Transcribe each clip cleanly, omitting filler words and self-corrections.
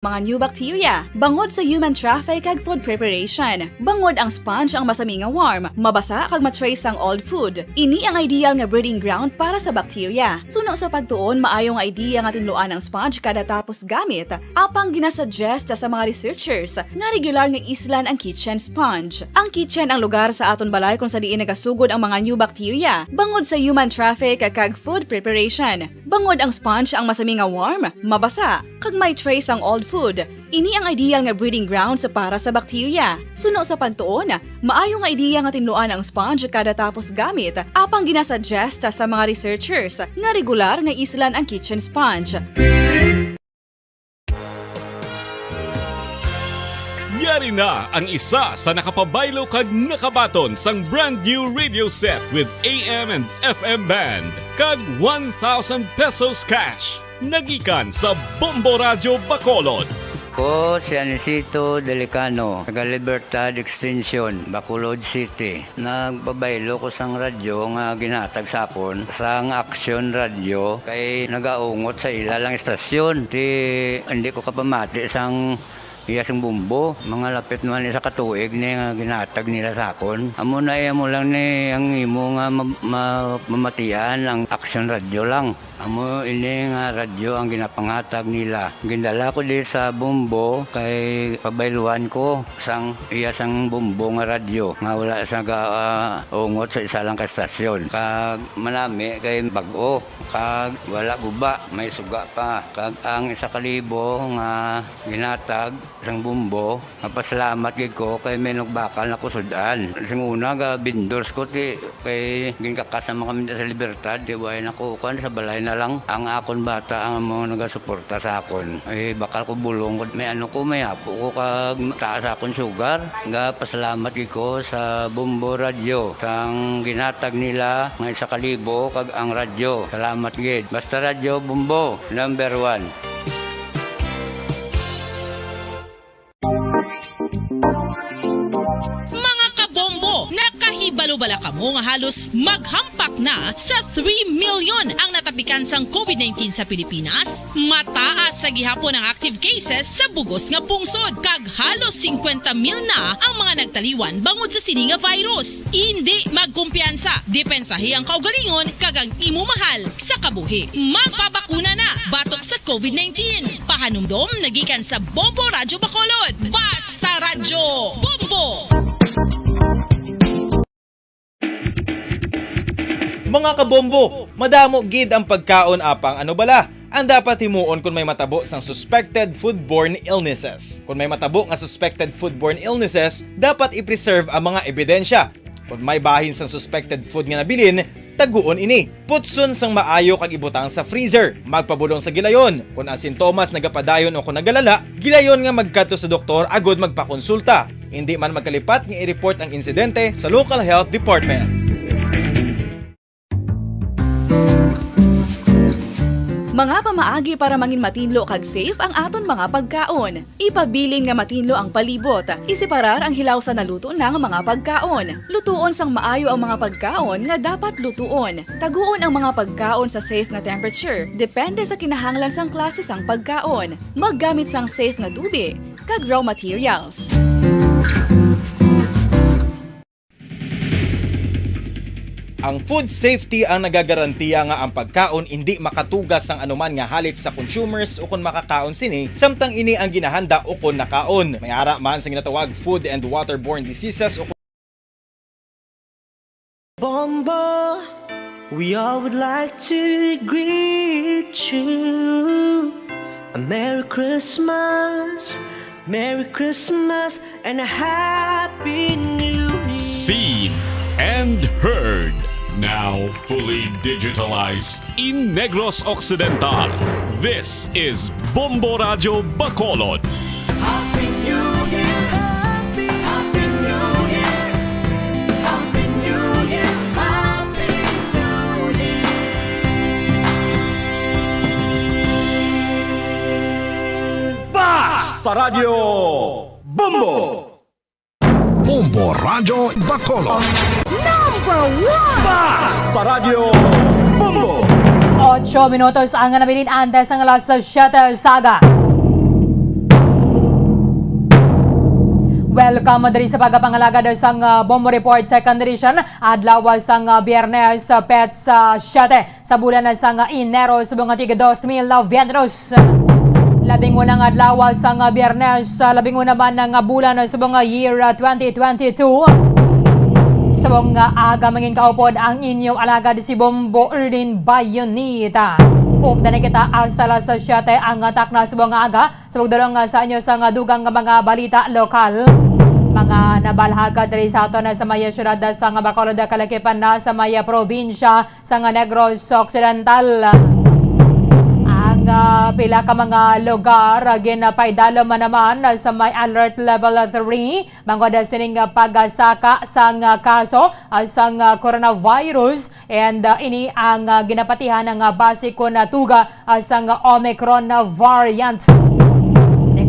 mga new bacteria, bangod sa human traffic kag food preparation. Bangod ang sponge ang masami nga warm, mabasa kag matrace ang old food. Ini ang ideal nga breeding ground para sa bacteria. Suno sa pagtuon, maayong idea nga tinluan ang sponge kada tapos gamit, apang ginasuggest sa mga researchers nga regular nga islan ang kitchen sponge. Ang kitchen ang lugar sa aton balay kung sa diin nagasugod ang mga new bacteria, bangod sa human traffic kag food preparation. Bangod ang sponge ang masami nga warm, mabasa kag may trace ang old food. Ini ang ideal nga breeding ground sa para sa bacteria. Suno sa pagtuon, maayo nga ideya nga tinluan ang sponge kada tapos gamit, apang ginasuggest sa mga researchers nga regular nga islan ang kitchen sponge. Yari na ang isa sa nakapabaylo kag nakabaton sang brand new radio set with AM and FM band kag 1,000 pesos cash. Nagikan sa Bombo Radio Bacolod. Ko si Anisito Delicano, taga Libertad Extension, Bacolod City. Nagbabaylo ko sang radyo nga ginatag sapon sang Action Radio kay nagaungot sa ilalang estasyon. Hindi ko kapamati sang iyasang bumbo, mga lapit naman sa katuig ni nga ginatag nila sa akon. Amo na mo lang ni ang imo nga mamatian ang Action Radio lang. Amo ini nga radyo ang ginapangatag nila. Gindala ko di sa bumbo kay pabayluan ko sang iyasang bumbo nga radyo nga wala sa ungot sa isa lang ka estasyon. Kag manami kay bag-o, kag wala guba, may suga pa. Kag ang 1,000 nga ginatag sang bumbo, mapasalamat gid ko kay may nagbakal na kusudan. Sing una ga vendors ko ti kay ginkakasama kami sa Libertad, di way nako kan sa balay na lang ang akon bata ang mga nagasuporta sa akon. Ay bakal ko bulong may may apo ko kag taas akon sugar. Nga pasalamat gid ko sa Bombo Radio sang ginatag nila nga 1,000 kag ang radyo. Salamat gid. Basta Radio Bombo number 1. Balubala ka mo nga halos maghampak na sa 3 million ang natapikan sang COVID-19 sa Pilipinas. Mataas sa gihapon ang active cases sa bugos nga pungsod kag halos 50 mil na ang mga nagtaliwan bangod sa sini nga virus. Hindi magkumpiyansa, depensahi ang kaugalingon kag ang imo mahal sa kabuhi. Magpabakuna na batok sa COVID-19. Pahanumdom nagikan sa Bombo Radio Bacolod. Basta Radyo Bombo! Mga kabombo, madamo gid ang pagkaon apang ano bala. Ang dapat himuon kung may matabo sang suspected foodborne illnesses. Kung may matabo nga suspected foodborne illnesses, dapat i-preserve ang mga ebidensya. Kung may bahin sang suspected food nga nabilin, taguon ini. Putson sang maayo kag ibutang sa freezer. Magpabulong sa gilayon. Kung ang sintomas nagapadayon o kung nagalala, gilayon nga magkadto sa doktor agud magpakonsulta. Hindi man magkalipat nga i-report ang insidente sa local health department. Mga pamaagi para mangin matinlo kag safe ang aton mga pagkaon. Ipabilin nga matinlo ang palibot. Isiparar ang hilaw sa naluto ng mga pagkaon. Lutuon sang maayo ang mga pagkaon nga dapat lutuon. Taguon ang mga pagkaon sa safe nga temperature. Depende sa kinahanglan sang klase sang pagkaon. Maggamit sang safe nga tubig kag raw materials. Ang food safety ang nagagarantiya nga ang pagkaon hindi makatugas sang anuman nga halit sa consumers o kung makakaon sini, samtang ini ang ginahanda o kung nakaon. May ara man sa ginatawag food and waterborne diseases o Bombo, we all would like to greet you. A Merry Christmas and a Happy New Year. Seen and heard. Now fully digitalized in Negros Occidental. This is Bombo Radio Bacolod. Happy New Year, Happy New Year, Happy New Year, Happy New Year. Basta Radio Bombo! Bombo Radio Bacolod. Number 1! Basta Radio Bombo! 8 minutos ang nabilin antes ang alas 7 saga. Welcome diri sa pagpangalaga daw sang Bombo Report Second Edition adlaw sang Biyernes pets 7 sa bulan sang Enero subong tig 2022. Labing unang adlaw sang Biyernes, labing una man ng bulan subong year 2022. Subong aga mangin kaupod ang inyong alagad si Bombo Erlin Bayonita. Upda na kita sa alas 7 ang atak na subong aga. Subong dalong sa inyo sa dugang mga balita lokal. Mga nabalhaga diri sa ato na sa maya syudad sa Bacolod Kalakipan na sa maya probinsya sa Negros Occidental. Ang pila ka mga lugar ginapaydalo man naman sa may alert level 3 mangod sining pagsaka sang kaso sang coronavirus and ini ang ginapatihan ng basiko na tuga sang Omicron variant.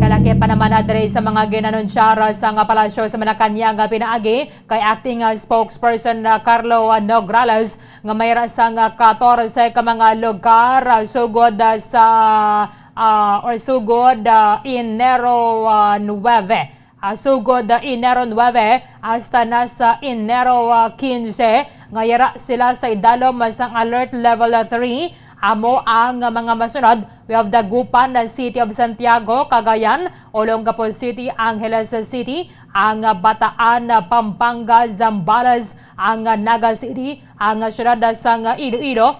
Kalaki pa naman na dre sa mga ginanunsyar sa palasyo sa Malacanang pinaagi kay acting spokesperson Carlo Nograles nga mayra sang 14 ka mga lugar sugod sa sugod Enero 9. Sugod Enero 9 hasta na sa Enero 15 ngayara sila sa idalom sang alert level 3. Amo ang mga masunod. We have Dagupan, City of Santiago, Cagayan, Olongapo City, Angeles City, ang Bataan, Pampanga, Zambales, ang Naga City, ang syudad sang Iloilo,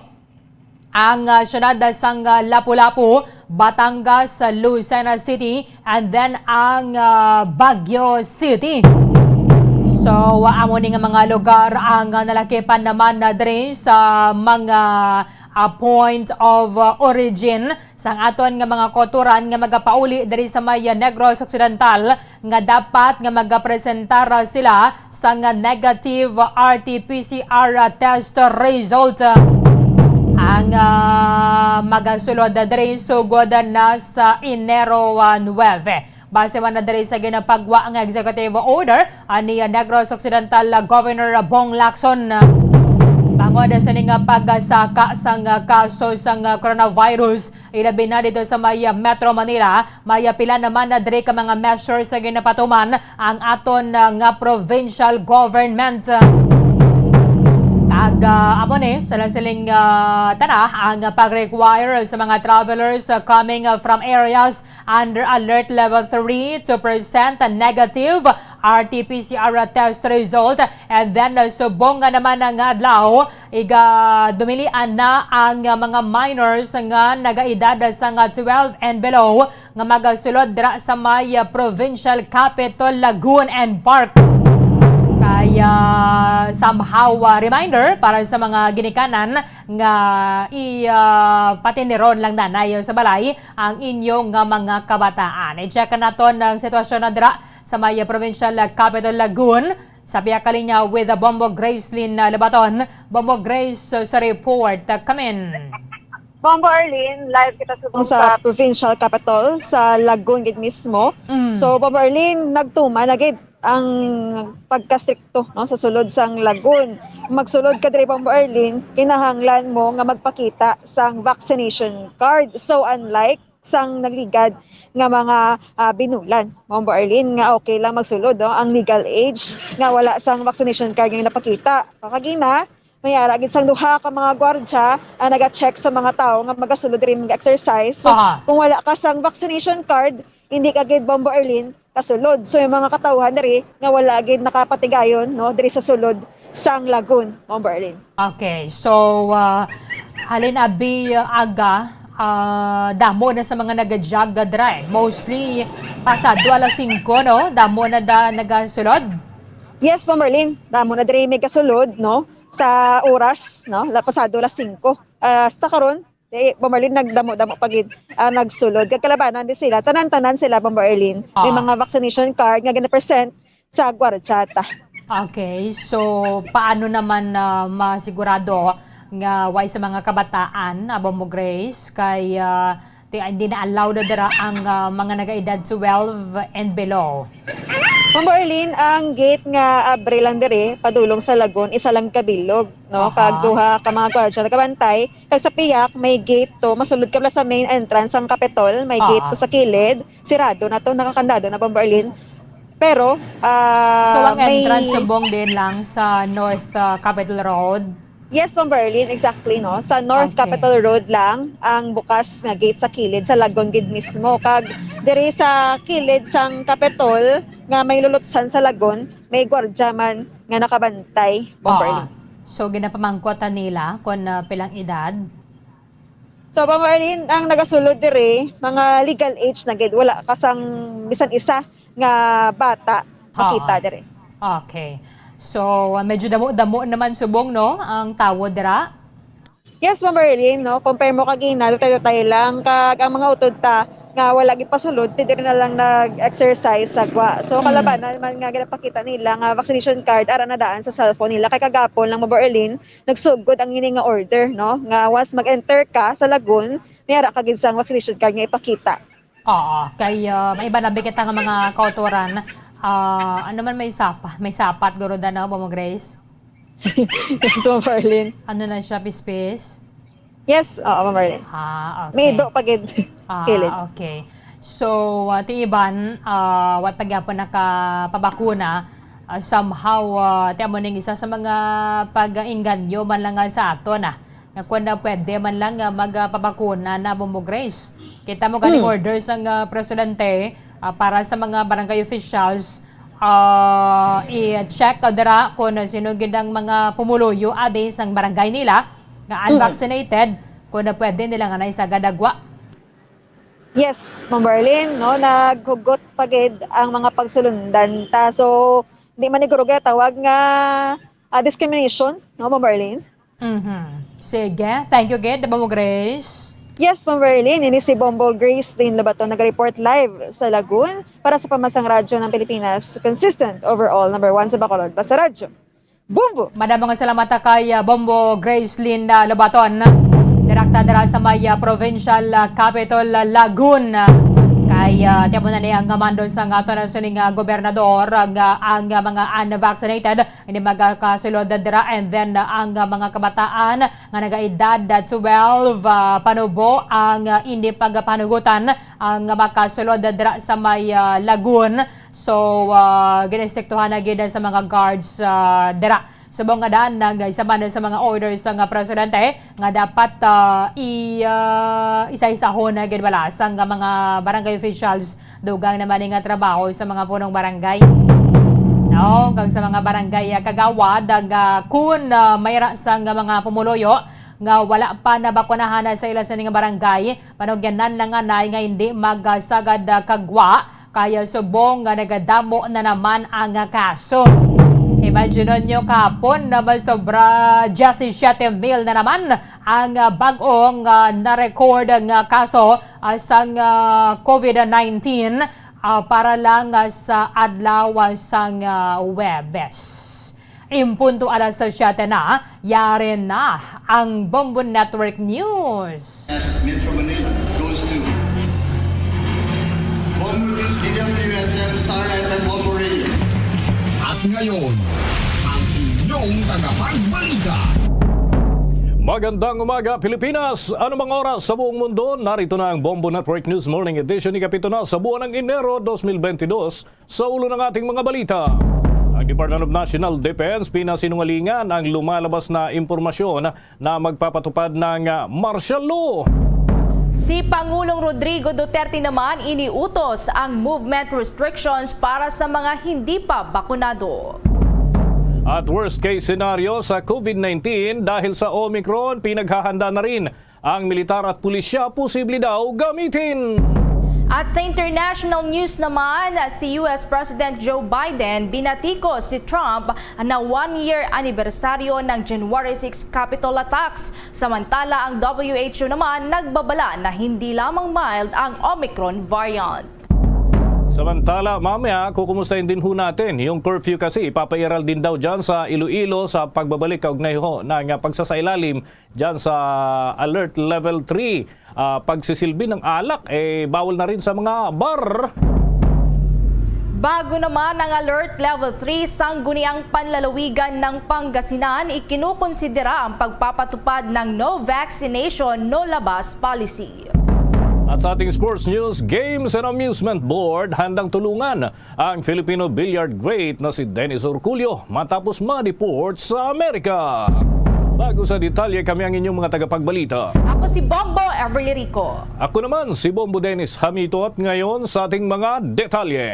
ang syudad sang Lapu-Lapu, Batangas, Lucena City, and then ang Baguio City. So, amo ni nga mga lugar ang nalakipan naman na dre sa mga point of origin sang aton nga mga koturan nga magapauli diri sa may Negros Occidental nga dapat nga magapresentar sila sa negative RT-PCR test result. Ang magasulod diri sugod na sa Enero 9. Base man na diri sa ginapagwa nga executive order ani Negros Occidental Governor Bong Lacson. Bangod sa ning pagsaka sang kaso sang coronavirus ilabi na dito sa may Metro Manila, may pila naman na diri ka mga measures sa ginapatuman ang aton nga provincial government. Amo ni sa siling tana ang pag-require sa mga travelers coming from areas under alert level 3 to present a negative RT-PCR test result and then subong nga naman ang adlaw dumilian na ang mga minors nga nagaedad sa 12 and below nga magasulod dira sa may provincial capital Lagoon and Park. Kaya somehow reminder para sa mga ginikanan nga patiniron lang nanayo sa balay ang inyong mga kabataan. I-check naton ang sitwasyon na dira sa may provincial capital Lagoon. Sabiya kalinya with Bombo Grace Lynn Labaton. Bombo Grace sa report. Come in. Bombo Arlene, live kita sa provincial capital sa Lagoon gid mismo. So Bombo Arlene, nagtuma na gid ang pagkastrikto no sa sulod sang Lagoon. Magsulod ka diri Bombo Arlene, kinahanglan mo nga magpakita sang vaccination card. So unlike sang nagligad nga mga binulan, Bombo Arlene, nga okay lang magsulod no ang legal age nga wala sang vaccination card nga napakita. Kakagina may aragid sang duha ka mga gwardya naga-check sa mga tao nga magasulod rin mag-exercise. So, kung wala ka sang vaccination card, hindi ka gid Bombo Arlene kasulod. So yung mga katawhan diri nga wala gid nakapatigayon no diri sa sulod sang Lagoon, Bombo Arlene. Okay, so halin abi aga damo na sa mga naga-jog dry. Mostly pasado alas 5 no, damo na nagasulod. Yes, Bombo Arlene, damo na diri may kasulod no sa oras no, pasado alas 5. Hasta karon Bombo Arlene nagdamo-damo pagid nagsulod. Kagkalabanan din sila, tanan-tanan sila Bombo Arlene. May mga vaccination card nga gina-present sa gwardyata. Okay, so paano naman masigurado nga way sa mga kabataan Bombo Grace kay hindi na allow na dira ang mga nagaedad 12 and below? Bombo Arlene, ang gate nga abrelan diri padulong sa Lagoon isa lang kabilog no kag duha ka mga gwardiya nakabantay kag sa piyak may gate to masulod ka sa main entrance ang Capitol may gate to sa kilid sirado na to nakakandado na Bombo Arlene Pero So ang may entrance subong din lang sa North Capitol Road. Yes, Ma'am Berlin, exactly, no. Sa North Okay. Capitol Road lang ang bukas nga gate sa kilid sa Lagon gid mismo. Kag diri sa kilid sang Capitol nga may lulutsan sa Lagon, may gwardiya man nga nakabantay, Ma'am Berlin. So ginapamangkota nila kung pilang edad. So, Ma'am Berlin, ang nagasulod diri, mga legal age na gid, wala kasang bisan isa nga bata makita diri. Okay. So medyo damo-damo naman subong no ang tawo dira. Yes, Ma'am Berlin, no? Compare mo kagina, tayo lang. Kag ang mga utod ta, nga wala gipasulod, diri na lang nag-exercise sagwa. So, kalabanan man nga ginapakita nila nga vaccination card, ara na daan sa cellphone nila. Kay kagapon lang, Ma'am Berlin, nagsugod ang ini nga order, no? Nga once mag-enter ka sa Lagun, niyara kagid sang vaccination card nga ipakita. Oo, kay may iba na bigit ang mga kauturan. Ano man may sapat guro na mo Grace. Yes, Ma'am Berlin. Ano na siya pispis? Yes, Ma'am Berlin. Okay. May do pagid. Kilid. Okay. So, ti iban, wat pagyapon nakapabakuna, somehow, ti amo ning isa sa mga pag-inganyo man lang nga sa ato na. Nga kung na pwede man lang magpabakuna na Bombo Grace. Kita mo ganing orders ang presidente para sa mga barangay officials i-check dira kung sino gid ang mga pumuluyo abe sang barangay nila nga unvaccinated kung na pwede nila nga naisagadagwa. Yes, Ma'am Berlin, no, naghugot pagid ang mga pagsulundan ta. So, di man ni Guruga tawag nga discrimination, no, Ma'am Berlin? Sige, thank you gid, Bombo Grace. Yes, Ma'am Berlin, ini si Bombo Grace din Labaton nag-report live sa Lagun para sa Pamansang Radyo ng Pilipinas. Consistent overall, number 1 sa Bacolod. Basta Radyo. Bumbo! Madamang salamat kay Bombo Grace Linda Lobaton. Direkta dira sa may provincial capital Lagun. Kay tiyapo na niya ang mando sa ato na sining gobernador ang mga unvaccinated hindi magkasulod dira and then ang mga kabataan nga nagaedad 12 panubo ang hindi pagpanugutan ang makasulod dira sa may Lagun. So ginistiktuhan na gid sa mga guards dira. Subong nga daan nag-isaban sa mga orders ng presidente nga dapat isa-isahon na gidbalas ang mga barangay officials dugang naman nga trabaho sa mga punong barangay. No, kag sa mga barangay kagawad kun mayra sang mga pumuluyo nga wala pa na bakunahan sa ila sa nga barangay panugyanan lang nga hindi magsagad kagwa kaya subong nga nagadamo na naman ang kaso. Imagine nyo kapon na sobra 17,000 na naman ang bagong na-record ng kaso sa COVID-19 para lang sa adlaw sang Webes. Impunto alas 7 na, yari na ang Bombo Network News. Metro Manila goes to Bombo News, DWSM, Star FM, Bombo Radio. At ngayon, ang inyong tagapagbalita. Magandang umaga Pilipinas! Anumang oras sa buong mundo, narito na ang Bombo Network News Morning Edition ikapito na sa buwan ng Enero 2022 sa ulo ng ating mga balita. Ang Department of National Defense pinasinungalingan ang lumalabas na impormasyon na magpapatupad ng martial law. Si Pangulong Rodrigo Duterte naman iniutos ang movement restrictions para sa mga hindi pa bakunado. At worst case scenario sa COVID-19 dahil sa Omicron, pinaghahanda na rin ang militar at pulisya posible daw gamitin. At sa international news naman, si US President Joe Biden binatikos si Trump na 1-year anibersaryo ng January 6 Capitol attacks. Samantala ang WHO naman nagbabala na hindi lamang mild ang Omicron variant. Samantala, mamaya, kukumustahin din ho natin. Yung curfew kasi, ipapairal din daw dyan sa Iloilo sa pagbabalik kaugnay ho ng pagsasailalim dyan sa Alert Level 3. Pagsisilbi ng alak, bawal na rin sa mga bar. Bago naman ang Alert Level 3, sangguniang panlalawigan ng Pangasinan, ikinukonsidera ang pagpapatupad ng no vaccination, no labas policy. At sa ating sports news, Games and Amusement Board handang tulungan ang Filipino billiard great na si Dennis Orculio matapos ma-deport sa Amerika. Bago sa detalye, kami ang inyong mga tagapagbalita. Ako si Bombo Everly Rico. Ako naman si Bombo Dennis Hamito at ngayon sa ating mga detalye.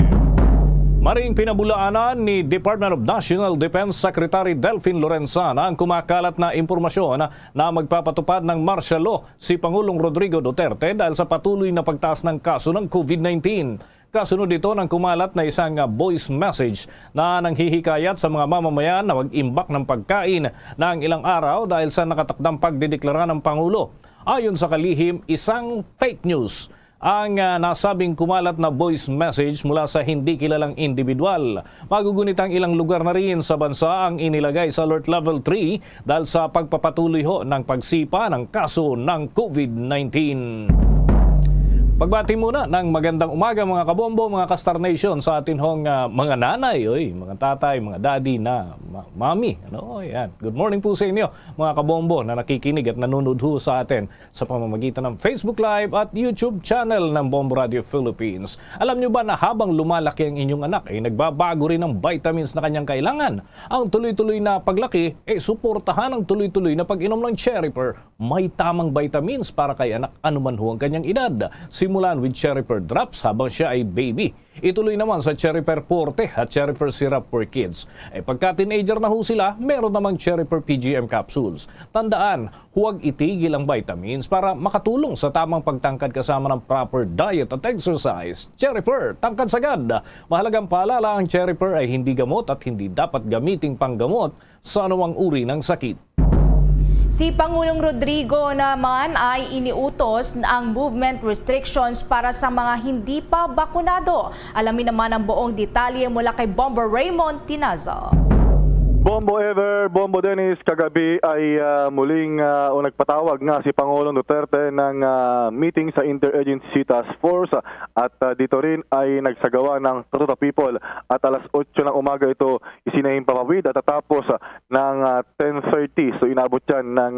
Maring pinabulaanan ni Department of National Defense Secretary Delphine Lorenzana ang kumakalat na impormasyon na magpapatupad ng martial law si Pangulong Rodrigo Duterte dahil sa patuloy na pagtaas ng kaso ng COVID-19. Kasunod dito ng kumalat na isang voice message na nanghihikayat sa mga mamamayan na mag-imbak ng pagkain ng ilang araw dahil sa nakatakdang pagdedeklara ng Pangulo. Ayon sa kalihim, isang fake news ang nasabing kumalat na voice message mula sa hindi kilalang individual. Magugunit ang ilang lugar na rin sa bansa ang inilagay sa Alert Level 3 dahil sa pagpapatuloy ho ng pagsipa ng kaso ng COVID-19. Pagbati muna ng magandang umaga mga kabombo, mga Kastar Nation sa atin hong mga nanay, mga tatay, mga daddy na mami. Yan. Good morning po sa inyo mga kabombo na nakikinig at nanonood ho sa atin sa pamamagitan ng Facebook Live at YouTube channel ng Bombo Radio Philippines. Alam nyo ba na habang lumalaki ang inyong anak ay nagbabago rin ng vitamins na kanyang kailangan? Ang tuloy-tuloy na paglaki suportahan ang tuloy-tuloy na pag-inom ng Cherry Pearl. May tamang vitamins para kay anak anuman ho ang kanyang edad. Simulan with Cherry Pearl Drops habang siya ay baby. Ituloy naman sa Cherry Pearl Forte at Cherry Pearl Syrup for Kids. Pagka teenager na ho sila, meron namang Cherry Pearl PGM Capsules. Tandaan, huwag itigil ang vitamins para makatulong sa tamang pagtangkad kasama ng proper diet at exercise. Cherry Pearl, tangkad sagad. Mahalagang paalala, ang Cherry Pearl ay hindi gamot at hindi dapat gamiting panggamot sa anumang uri ng sakit. Si Pangulong Rodrigo naman ay iniutos ang movement restrictions para sa mga hindi pa bakunado. Alamin naman ang buong detalye mula kay Bombo Raymond Tinazo. Bombo Ever, Bombo Dennis, kagabi ay muling nagpatawag nga si Pangulong Duterte ng meeting sa Interagency Task Force at dito rin ay nagsagawa ng Toto People at alas 8 ng umaga ito isinaimpapawid at tatapos ng 10:30. So inabot yan ng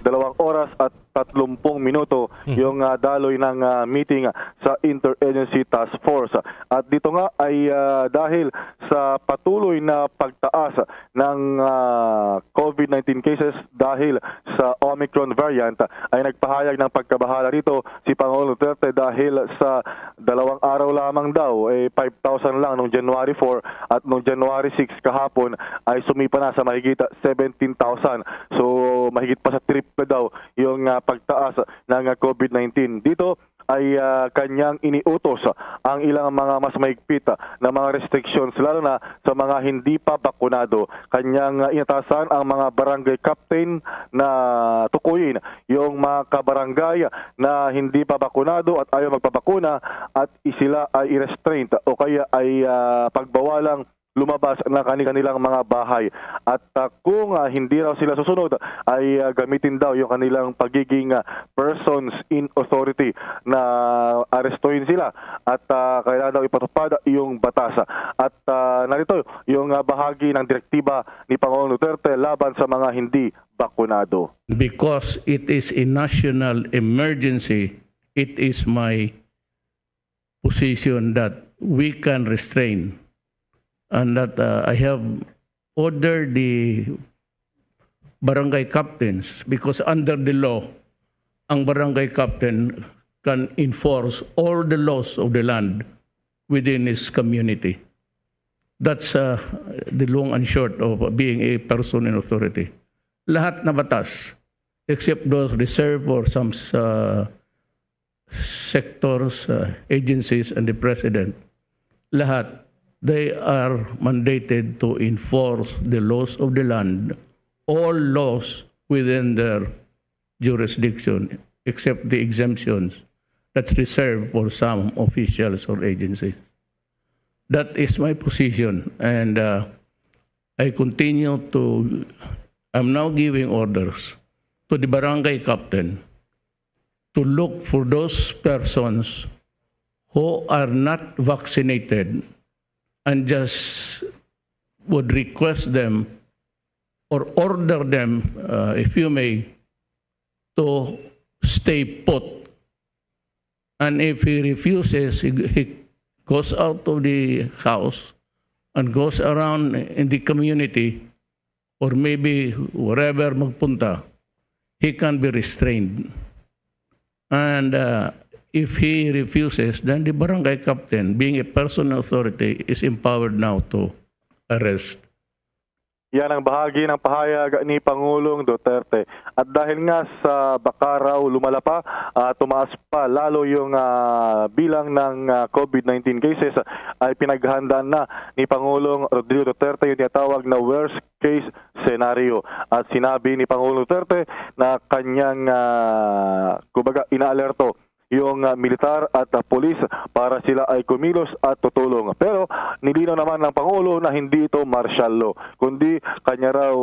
2 oras at 30 minuto yung daloy ng meeting sa Interagency Task Force. At dito nga ay dahil sa patuloy na pagtaas ng COVID-19 cases dahil sa Omicron variant ay nagpahayag ng pagkabahala rito si Pangulong Duterte dahil sa 2 araw lamang daw 5,000 lang noong January 4 at noong January 6 kahapon ay sumipa na sa mahigit 17,000. So mahigit pa sa triple daw yung pagtaas ng COVID-19. Dito ay kanyang iniutos ang ilang mga mas mahigpit na mga restrictions lalo na sa mga hindi pa bakunado. Kanyang inatasan ang mga barangay captain na tukuyin yung mga kabarangay na hindi pa bakunado at ayaw magpabakuna at sila ay i-restraint o kaya ay pagbawalang lumabas ng kanilang mga bahay. At kung hindi raw sila susunod, ay gamitin daw yung kanilang pagiging persons in authority na arestuhin sila at kailangan daw ipatupad yung batas. At narito yung bahagi ng direktiba ni Pangulong Duterte laban sa mga hindi bakunado. Because it is a national emergency, it is my position that we can restrain and that I have ordered the barangay captains because under the law, ang barangay captain can enforce all the laws of the land within his community. That's the long and short of being a person in authority. Lahat na batas, except those reserved for some sectors, agencies, and the president, lahat, they are mandated to enforce the laws of the land, all laws within their jurisdiction, except the exemptions that's reserved for some officials or agencies. That is my position, and I'm now giving orders to the barangay captain to look for those persons who are not vaccinated and just would request them or order them, if you may, to stay put And if he refuses, he goes out of the house and goes around in the community or maybe wherever magpunta, he can be restrained. And if he refuses, then the barangay captain, being a person of authority, is empowered now to arrest. Yan ang bahagi ng pahayag ni Pangulong Duterte. At dahil nga sa baka raw lumala pa, tumaas pa lalo yung bilang ng COVID-19 cases, ay pinaghandaan na ni Pangulong Rodrigo Duterte yung tinatawag na worst case scenario. At sinabi ni Pangulong Duterte na kanyang kumbaga inaalerto yung militar at pulis para sila ay kumilos at tutulong. Pero nilinaw naman ng Pangulo na hindi ito martial law, kundi kanya raw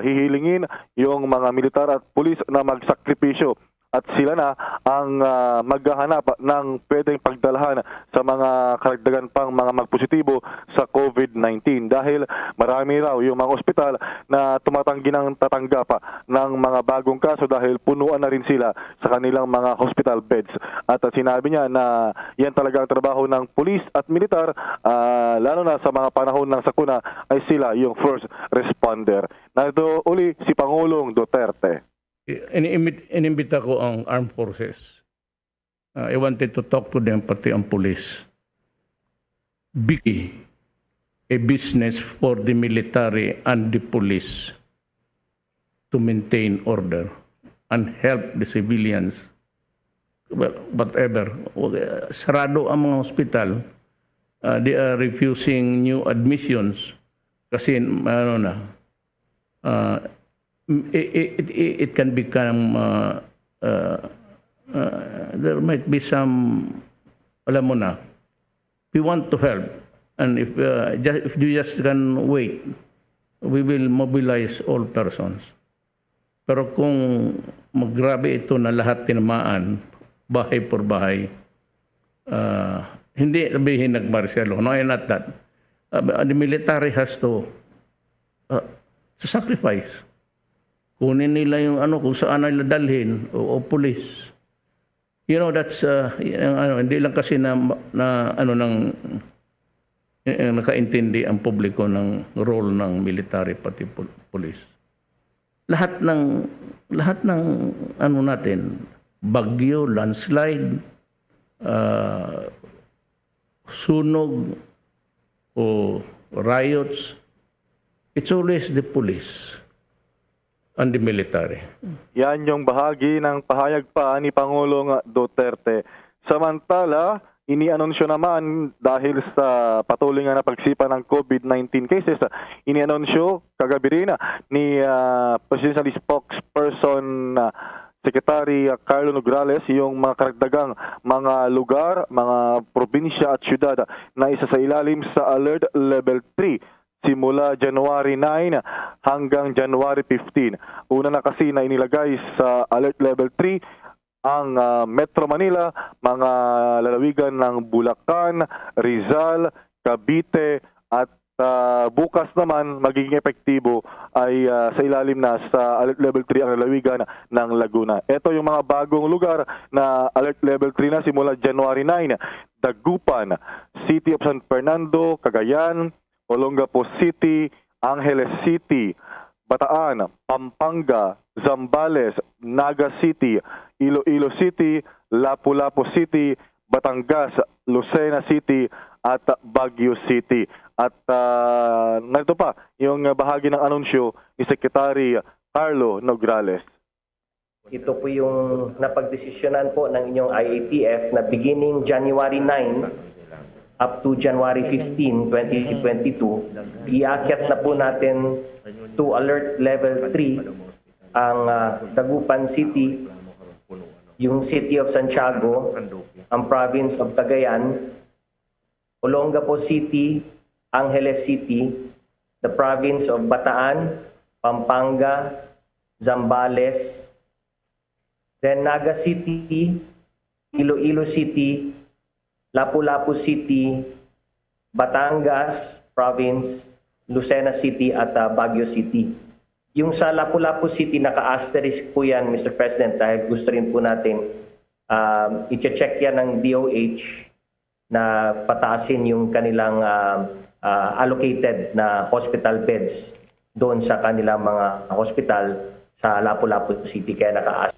hihilingin yung mga militar at pulis na magsakripisyo at sila na ang maghahanap ng pwedeng pagdalahan sa mga karagdagan pang mga magpositibo sa COVID-19 dahil marami raw yung mga ospital na tumatanggi ng tatanggap ng mga bagong kaso dahil punuan na rin sila sa kanilang mga hospital beds. At sinabi niya na yan talaga ang trabaho ng pulis at militar, lalo na sa mga panahon ng sakuna ay sila yung first responder. Narito uli si Pangulong Duterte. Inimbita ko ang armed forces. I wanted to talk to them, pati ang police. Be a business for the military and the police to maintain order and help the civilians. Whatever. Sarado ang mga hospital. They are refusing new admissions kasi it can become there might be some, alam mo na, we want to help, and if you just can wait, we will mobilize all persons. Pero kung maggrabe ito na lahat tinamaan bahay por bahay, hindi sabihin nag-martial law. No, not that. The military has to sacrifice. Kunin nila yung kung saan nila dalhin o police. You know, that's hindi lang kasi nakaintindi ang publiko ng role ng military pati police. Lahat ng natin, bagyo, landslide, sunog o riots, it's always the police and the military. Yan yung bahagi ng pahayag pa ni Pangulong Duterte. Samantala, inianunsyo naman dahil sa patuloy nga na pagsipa ng COVID-19 cases, inianunsyo kagabi rin ni Presidential Spokesperson Secretary Carlo Nograles yung mga karagdagang mga lugar, mga probinsya at syudad na isa sa ilalim sa Alert Level 3 simula January 9 hanggang January 15. Una na kasi na inilagay sa Alert Level 3 ang Metro Manila, mga lalawigan ng Bulacan, Rizal, Cavite at bukas naman magiging epektibo ay sa ilalim na sa Alert Level 3 ang lalawigan ng Laguna. Ito yung mga bagong lugar na Alert Level 3 na simula January 9. Dagupan, City of San Fernando, Cagayan, Olongapo City, Angeles City, Bataan, Pampanga, Zambales, Naga City, Iloilo City, Lapu-Lapu City, Batangas, Lucena City at Baguio City. At narito pa yung bahagi ng anunsyo ni Secretary Carlo Nograles. Ito po yung napagdesisyonan po ng inyong IATF na beginning January 9 up to January 15, 2022, iakyat na po natin to Alert Level 3 ang Dagupan City, yung City of Santiago, ang Province of Cagayan, Olongapo City, Angeles City, the Province of Bataan, Pampanga, Zambales, then Naga City, Iloilo City, Lapu-Lapu City, Batangas Province, Lucena City at Baguio City. Yung sa Lapu-Lapu City, naka-asterisk po yan, Mr. President, dahil gusto rin po natin i-check yan ng DOH na pataasin yung kanilang allocated na hospital beds doon sa kanilang mga hospital sa Lapu-Lapu City, kaya nakaas.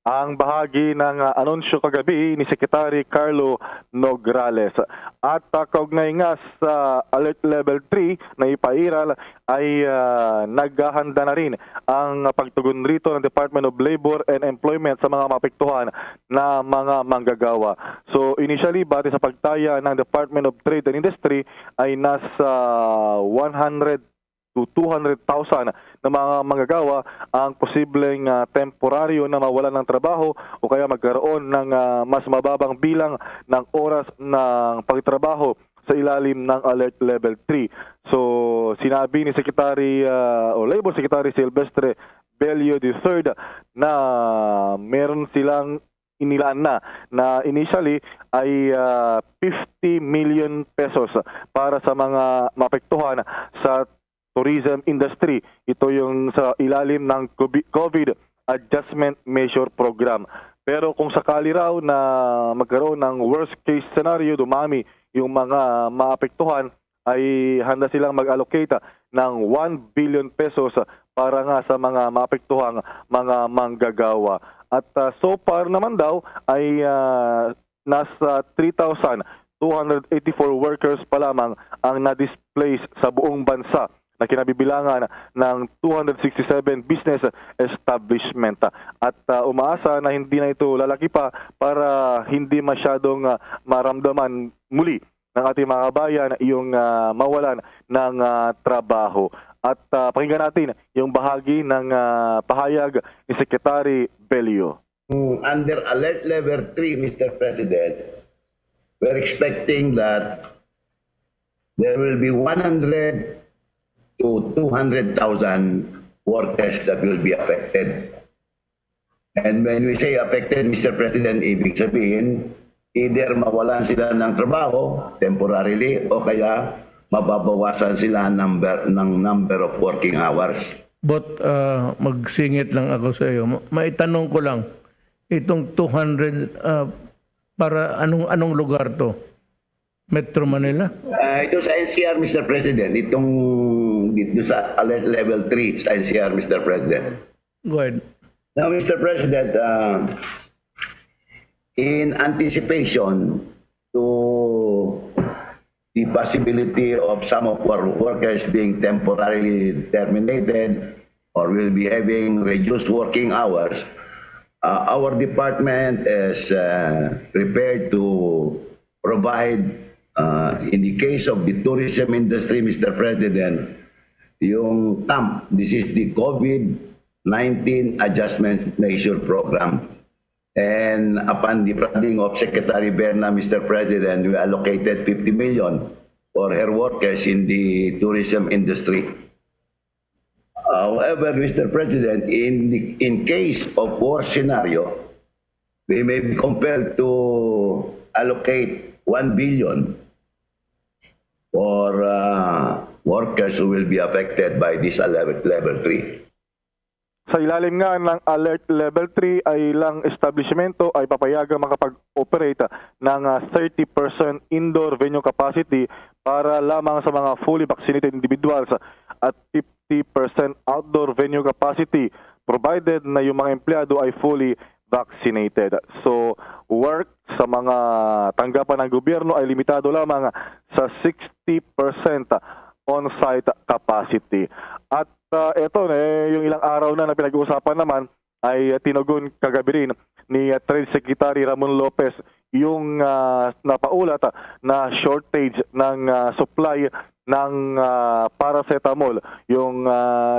Ang bahagi ng anunsyo kagabi ni Secretary Carlo Nograles. At kaugnay nga sa Alert Level 3 na ipairal ay naghahanda na rin ang pagtugon rito ng Department of Labor and Employment sa mga mapektuhan na mga manggagawa. So initially, base sa pagtaya ng Department of Trade and Industry ay nasa 100 to 200,000 na mga manggagawa ang posibleng temporaryo na mawalan ng trabaho o kaya magkaroon ng mas mababang bilang ng oras ng pagtrabaho sa ilalim ng Alert Level 3. So sinabi ni Secretary o Labor Secretary Silvestre Bello III na meron silang inilaan na initially ay 50 million pesos para sa mga mapektuhan sa tourism industry. Ito yung sa ilalim ng COVID Adjustment Measure Program. Pero kung sakali raw na magkaroon ng worst case scenario, dumami yung mga maapektuhan, ay handa silang mag-allocate ng 1 billion pesos para nga sa mga maapektuhang mga manggagawa. At so far naman daw ay nasa 3,284 workers pa lamang ang na-displace sa buong bansa na kinabibilangan ng 267 business establishment. At umaasa na hindi na ito lalaki pa para hindi masyadong maramdaman muli ng ating mga kabayan yung mawalan ng trabaho. At pakinggan natin yung bahagi ng pahayag ni Secretary Bello. Under Alert Level 3, Mr. President, we're expecting that there will be 100 to 200,000 workers that will be affected. And when we say affected, Mr. President, ibig sabihin, either mawalan sila ng trabaho temporarily o kaya mababawasan sila ng number of working hours. But magsingit lang ako sa iyo. Maitanong ko lang, itong 200, para anong lugar to? Metro Manila? Ito sa NCR, Mr. President. Itong dito sa Alert Level 3 sa NCR, Mr. President. Go ahead. Now, Mr. President, in anticipation to the possibility of some of our workers being temporarily terminated or will be having reduced working hours, our department is prepared to provide, in the case of the tourism industry, Mr. President, yung TAMP, this is the COVID-19 Adjustment Measure Program. And upon the funding of Secretary Berna, Mr. President, we allocated 50 million for her workers in the tourism industry. However, Mr. President, in case of war scenario, we may be compelled to allocate 1 billion for workers who will be affected by this level 3. Sa ilalim nga ng Alert Level 3 ay ilang establishmento ay papayagang makapag-operate ng 30% indoor venue capacity para lamang sa mga fully vaccinated individuals at 50% outdoor venue capacity provided na yung mga empleyado ay fully vaccinated. So, work sa mga tanggapan ng gobyerno ay limitado lamang sa 60% on-site capacity. At ito, yung ilang araw na pinag-uusapan naman ay tinugon kagabi rin ni Trade Secretary Ramon Lopez yung napaulat na shortage ng supply ng paracetamol, yung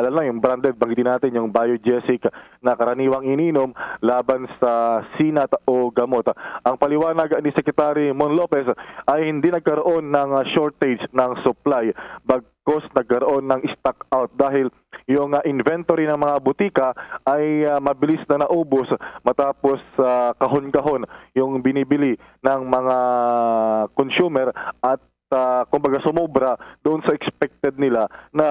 yung branded, bagitin natin yung Biogesic na karaniwang ininom laban sa sinat o gamot. Ang paliwanag ni Secretary Mon Lopez ay hindi nagkaroon ng shortage ng supply, bagkus nagkaroon ng stock out dahil yung inventory ng mga butika ay mabilis na naubos matapos kahon-kahon yung binibili ng mga consumer at kumbaga sumobra doon sa expected nila na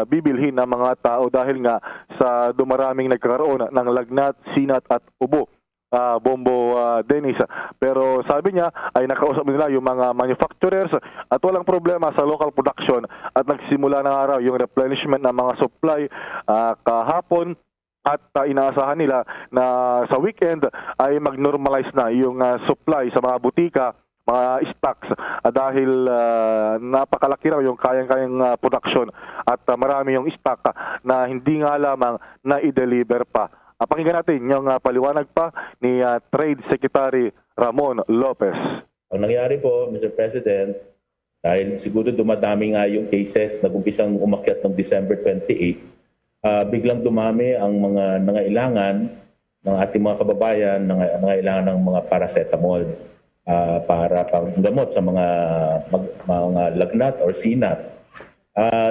bibilhin ng mga tao dahil nga sa dumaraming nagkakaroon ng lagnat, sinat at ubo. Bombo Dennis. Pero sabi niya ay nakausap nila yung mga manufacturers at walang problema sa local production at nagsimula na araw yung replenishment ng mga supply kahapon. At inaasahan nila na sa weekend ay mag-normalize na yung supply sa mga butika, mga stocks dahil napakalaki raw yung kayang-kayang production at marami yung stock na hindi nga lamang na i-deliver pa. Pakinggan natin yung paliwanag pa ni Trade Secretary Ramon Lopez. Ang nangyari po, Mr. President, dahil siguro dumadami nga yung cases, nag-umpisang umakyat ng December 28, biglang dumami ang mga nangailangan ng ating mga kababayan, nangailangan ng mga paracetamol para panggamot sa mga lagnat or sinat.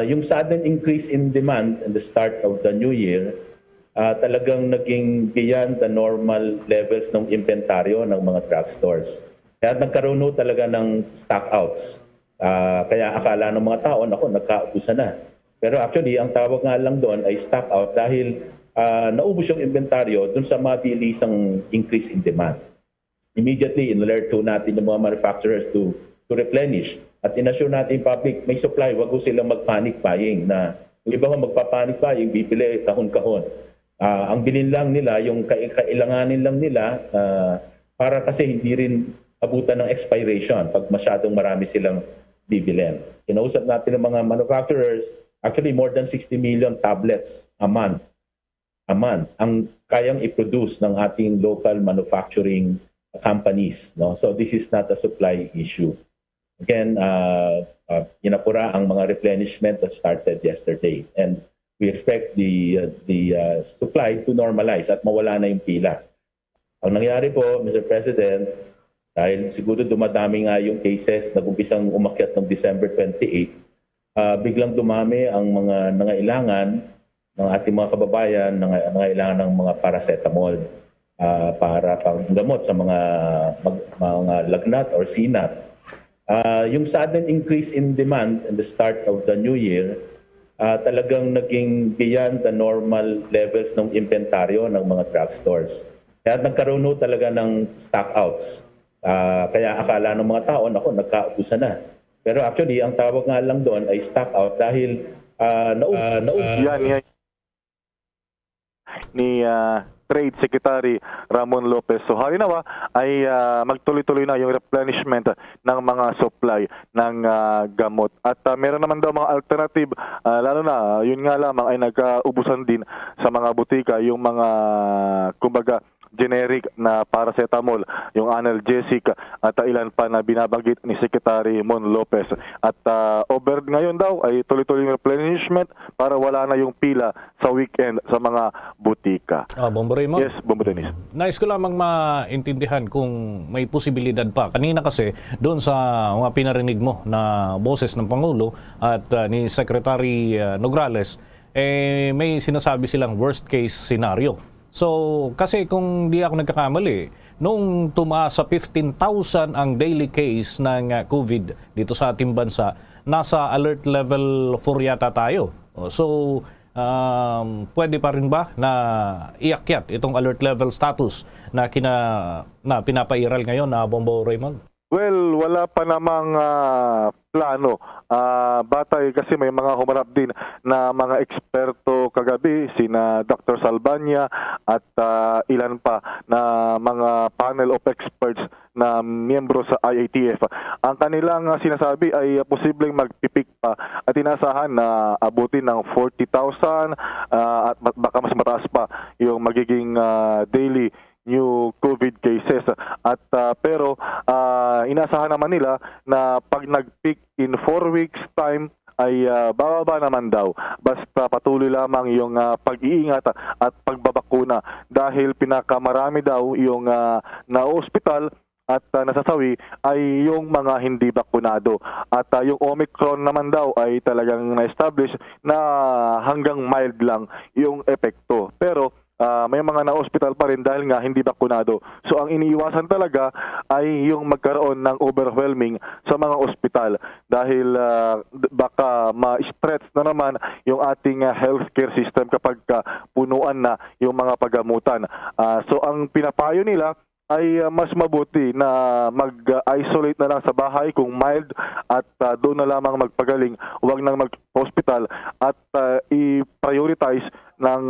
Yung sudden increase in demand in the start of the new year, talagang naging beyond the normal levels ng inventaryo ng mga drugstores. Kaya nagkaroon talaga ng stockouts. Kaya akala ng mga tao, naku, nagkaubusan na. Pero actually, ang tawag nga lang doon ay stock out dahil naubos yung inventaryo dun sa mabilisang increase in demand. Immediately, in-alert natin yung mga manufacturers to replenish at in-assure natin public, may supply, wag ko silang mag-panic buying na yung iba magpa-panic buying, bibili kahon-kahon. Ang bilhin lang nila, yung kailanganin lang nila para kasi hindi rin abutan ng expiration pag masyadong marami silang bibilin. Kinausap natin ng mga manufacturers, actually, more than 60 million tablets a month ang kayang i-produce ng ating local manufacturing companies. No? So this is not a supply issue. Again, inapura ang mga replenishment that started yesterday. And we expect the supply to normalize at mawala na yung pila. Ang nangyari po, Mr. President, dahil siguro dumadami nga yung cases, nag-umpisang umakyat ng December 28, biglang dumami ang mga nangailangan ng ating mga kababayan, nangailangan ng mga paracetamol para panggamot sa mga lagnat or sinat. Yung sudden increase in demand in the start of the new year, talagang naging beyond the normal levels ng inventaryo ng mga drugstores. Kaya nagkaroon talaga ng stockouts. Kaya akala ng mga tao, naku, nagkaubusan na. Pero actually, ang tawag nga lang doon ay stock out dahil Yan ni Trade Secretary Ramon Lopez. So halinawa ay magtuloy-tuloy na yung replenishment ng mga supply ng gamot. At meron naman daw mga alternative, lalo na yun nga lamang ay nagkaubusan din sa mga butika yung mga kumbaga generic na paracetamol, yung analgesic at ilan pa na binabanggit ni Secretary Mon Lopez. At over ngayon daw ay tuloy-tuloy yung replenishment para wala na yung pila sa weekend sa mga butika. Bombo Raymond? Yes, Bombo Dennis. Nais ko lamang maintindihan kung may posibilidad pa. Kanina kasi doon sa mga pinarinig mo na boses ng Pangulo at ni Secretary Nograles, may sinasabi silang worst case scenario. So, kasi kung di ako nagkakamali, nung tumaas sa 15,000 ang daily case ng COVID dito sa ating bansa, nasa alert level 4 yata tayo. So, pwede pa rin ba na iakyat itong alert level status na pinapairal ngayon na Bombo Raymond? Well, wala pa namang plano. Batay kasi may mga humarap din na mga eksperto kagabi, sina Dr. Salbanya at ilan pa na mga panel of experts na miyembro sa IATF. Ang kanilang sinasabi ay posibleng magpipik pa at inasahan na abutin ng 40,000 at baka mas mataas pa yung magiging daily new COVID cases. At pero inasahan naman nila na pag nag-peak in 4 weeks time ay bababa naman daw. Basta patuloy lamang yung pag-iingat at pagbabakuna dahil pinakamarami daw yung na-hospital at nasasawi ay yung mga hindi bakunado. At yung Omicron naman daw ay talagang na-establish na hanggang mild lang yung epekto. Pero may mga na-hospital pa rin dahil nga hindi bakunado. So ang iniiwasan talaga ay yung magkaroon ng overwhelming sa mga ospital dahil baka ma-stretch na naman yung ating healthcare system kapag punuan na yung mga pagamutan. So ang pinapayo nila ay mas mabuti na mag-isolate na lang sa bahay kung mild at doon na lamang magpagaling, huwag nang mag-hospital at i-prioritize ng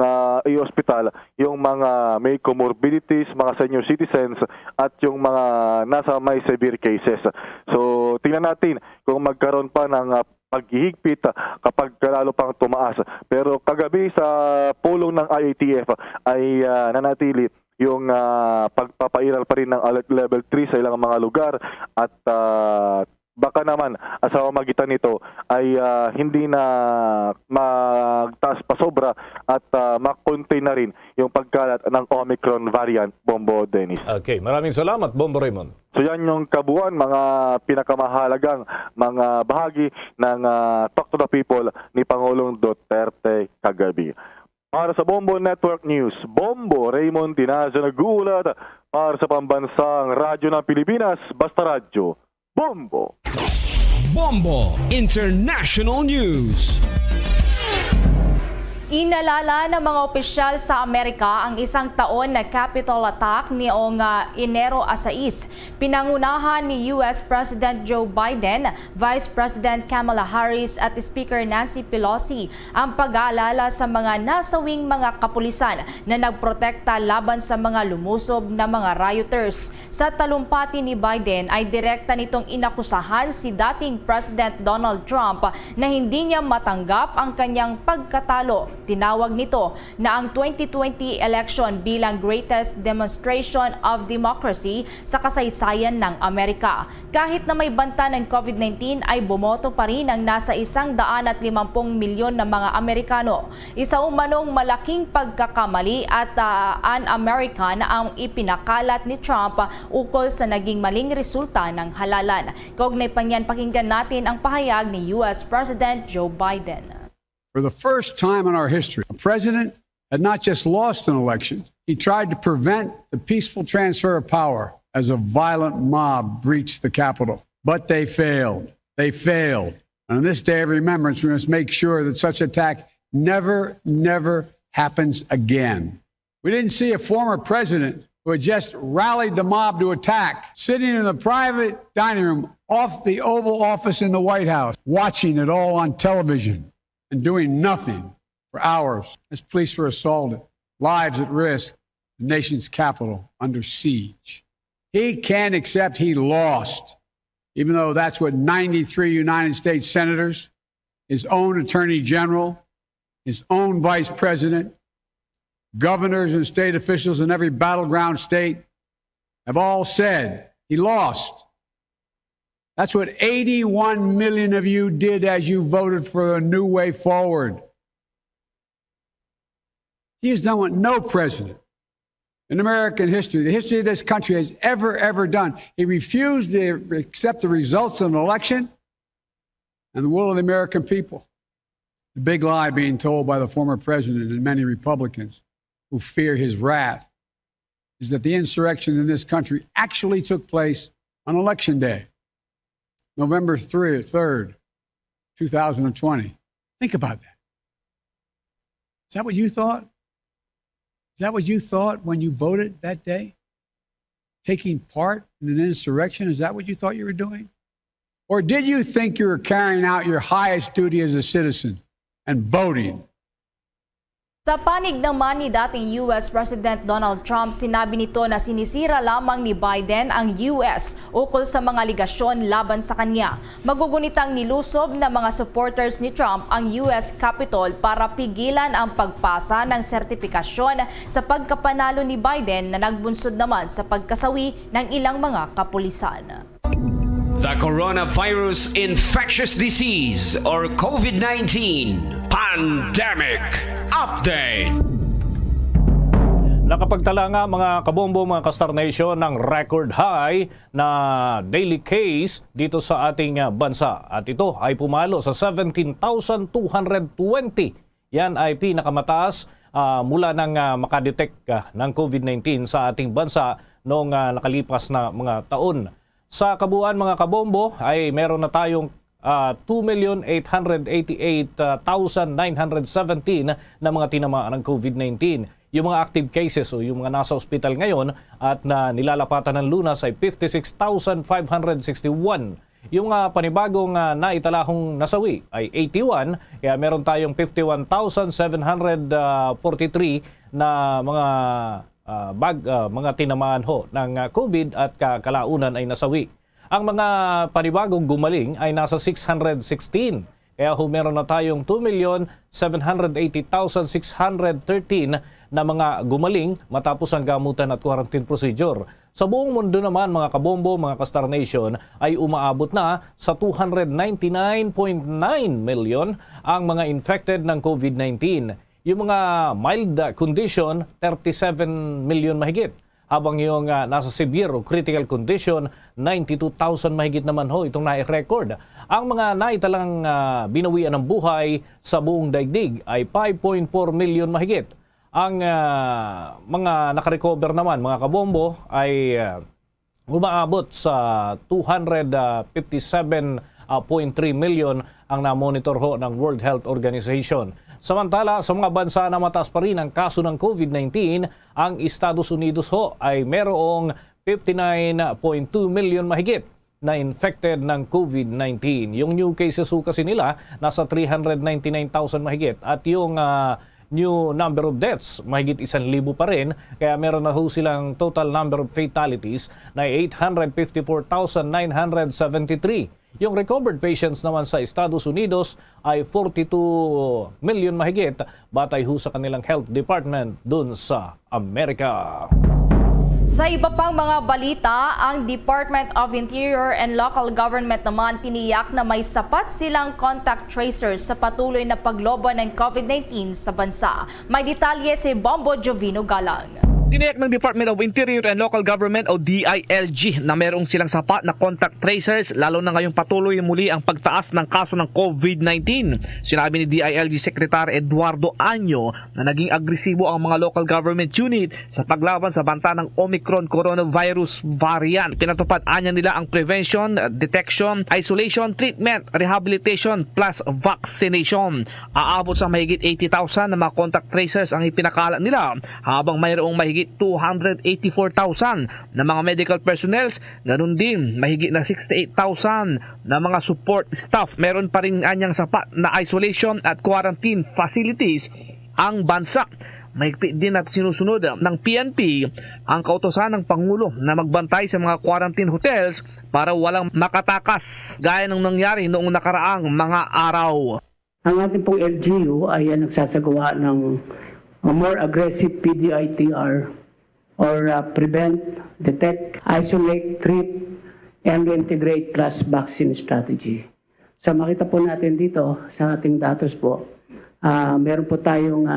i-hospital yung mga may comorbidities, mga senior citizens at yung mga nasa may severe cases. So tingnan natin kung magkaroon pa ng paghihigpit kapag lalo pang tumaas. Pero kagabi sa pulong ng IATF ay nanatili yung pagpapairal pa rin ng alert level 3 sa ilang mga lugar at baka naman sa pamamagitan nito ay hindi na magtaas pa sobra at makontain na rin yung pagkalat ng Omicron variant, Bombo Dennis. Okay, maraming salamat, Bombo Raymond. So yan yung kabuuan, mga pinakamahalagang mga bahagi ng Talk to the People ni Pangulong Duterte kagabi. Para sa Bombo Network News, Bombo Raymond Tinaza nag-uulat para sa pambansang radyo ng Pilipinas, Basta Radyo, Bombo. Bombo International News. Inalala ng mga opisyal sa Amerika ang isang taon na Capitol attack noong Enero 6. Pinangunahan ni US President Joe Biden, Vice President Kamala Harris at Speaker Nancy Pelosi ang pag-aalala sa mga nasawing mga kapulisan na nagprotekta laban sa mga lumusob na mga rioters. Sa talumpati ni Biden ay direkta nitong inakusahan si dating President Donald Trump na hindi niya matanggap ang kanyang pagkatalo. Tinawag nito na ang 2020 election bilang greatest demonstration of democracy sa kasaysayan ng Amerika. Kahit na may banta ng COVID-19 ay bumoto pa rin ang nasa 150 milyon na mga Amerikano. Isa umanong malaking pagkakamali at un-American ang ipinakalat ni Trump ukol sa naging maling resulta ng halalan. Kaugnay pa niyan, pakinggan natin ang pahayag ni US President Joe Biden. For the first time in our history, a president had not just lost an election, he tried to prevent the peaceful transfer of power as a violent mob breached the Capitol. But they failed. They failed. And on this day of remembrance, we must make sure that such attack never happens again. We didn't see a former president who had just rallied the mob to attack, sitting in the private dining room off the Oval Office in the White House, watching it all on television and doing nothing for hours as police were assaulted, lives at risk, the nation's capital under siege. He can't accept he lost, even though that's what 93 United States senators, his own attorney general, his own vice president, governors and state officials in every battleground state have all said he lost. That's what 81 million of you did as you voted for a new way forward. He has done what no president in American history, the history of this country, has ever done. He refused to accept the results of an election and the will of the American people. The big lie being told by the former president and many Republicans who fear his wrath is that the insurrection in this country actually took place on Election Day. November 3rd, 2020. Think about that. Is that what you thought? Is that what you thought when you voted that day? Taking part in an insurrection? Is that what you thought you were doing? Or did you think you were carrying out your highest duty as a citizen and voting? Sa panig naman ni dating US President Donald Trump, sinabi nito na sinisira lamang ni Biden ang US ukol sa mga aligasyon laban sa kanya. Magugunitang nilusob ng mga supporters ni Trump ang US Capitol para pigilan ang pagpasa ng sertipikasyon sa pagkapanalo ni Biden na nagbunsod naman sa pagkasawi ng ilang mga kapulisan. The coronavirus infectious disease or COVID-19 pandemic update. Nakapagtala nga mga kabombo, mga Kastar Nation ng record high na daily case dito sa ating bansa. At ito ay pumalo sa 17,220. Yan ay pinakamataas mula nang makadetect ng COVID-19 sa ating bansa noong nakalipas na mga taon. Sa kabuuan mga kabombo ay meron na tayong 2,888,917 na mga tinamaan ng COVID-19. Yung mga active cases o yung mga nasa ospital ngayon at na nilalapatan ng lunas ay 56,561. Yung panibagong naitalahong nasawi ay 81, kaya meron tayong 51,743 na mga tinamaan ho ng COVID at kalaunan ay nasawi. Ang mga panibagong gumaling ay nasa 616. Kaya meron na tayong 2,780,613 na mga gumaling matapos ang gamutan at quarantine procedure. Sa buong mundo naman mga kabombo, mga Kastar Nation, ay umaabot na sa 299.9 million ang mga infected ng COVID-19. Yung mga mild condition, 37 million mahigit. Habang yung nasa severe o critical condition, 92,000 mahigit naman ho itong nai-record. Ang mga naitalang binawian ng buhay sa buong daigdig ay 5.4 million mahigit. Ang mga nakarecover naman, mga kabombo, ay umaabot sa 257.3 million ang na-monitor ho ng World Health Organization. Samantala, sa mga bansa na mataas pa rin ang kaso ng COVID-19, ang Estados Unidos ho ay merong 59.2 million mahigit na infected ng COVID-19. Yung new cases ho kasi nila nasa 399,000 mahigit at yung new number of deaths mahigit 1,000 pa rin, kaya meron na ho silang total number of fatalities na 854,973. Yung recovered patients naman sa Estados Unidos ay 42 million mahigit batay ho sa kanilang health department dun sa Amerika. Sa iba pang mga balita, ang Department of Interior and Local Government naman tiniyak na may sapat silang contact tracers sa patuloy na pagloban ng COVID-19 sa bansa. May detalye si Bombo Jovino Galang. Tiniyak ng Department of Interior and Local Government o DILG na merong silang sapat na contact tracers lalo na ngayong patuloy muli ang pagtaas ng kaso ng COVID-19. Sinabi ni DILG Secretary Eduardo Año na naging agresibo ang mga local government unit sa paglaban sa banta ng Omicron coronavirus variant. Pinatupad anya nila ang prevention, detection, isolation, treatment, rehabilitation plus vaccination. Aabot sa mahigit 80,000 na mga contact tracers ang ipinakala nila habang mayroong mahigit 284,000 na mga medical personnel, ganun din mahigit na 68,000 na mga support staff. Meron pa rin anyang sapat na isolation at quarantine facilities ang bansa. Mahigpit din at sinusunod ng PNP ang kautosan ng Pangulo na magbantay sa mga quarantine hotels para walang makatakas gaya ng nangyari noong nakaraang mga araw. Ang ating pong LGU ay nagsasagawa ng a more aggressive PDITR or prevent, detect, isolate, treat, and integrate plus vaccine strategy. So makita po natin dito sa ating datos po, meron po tayong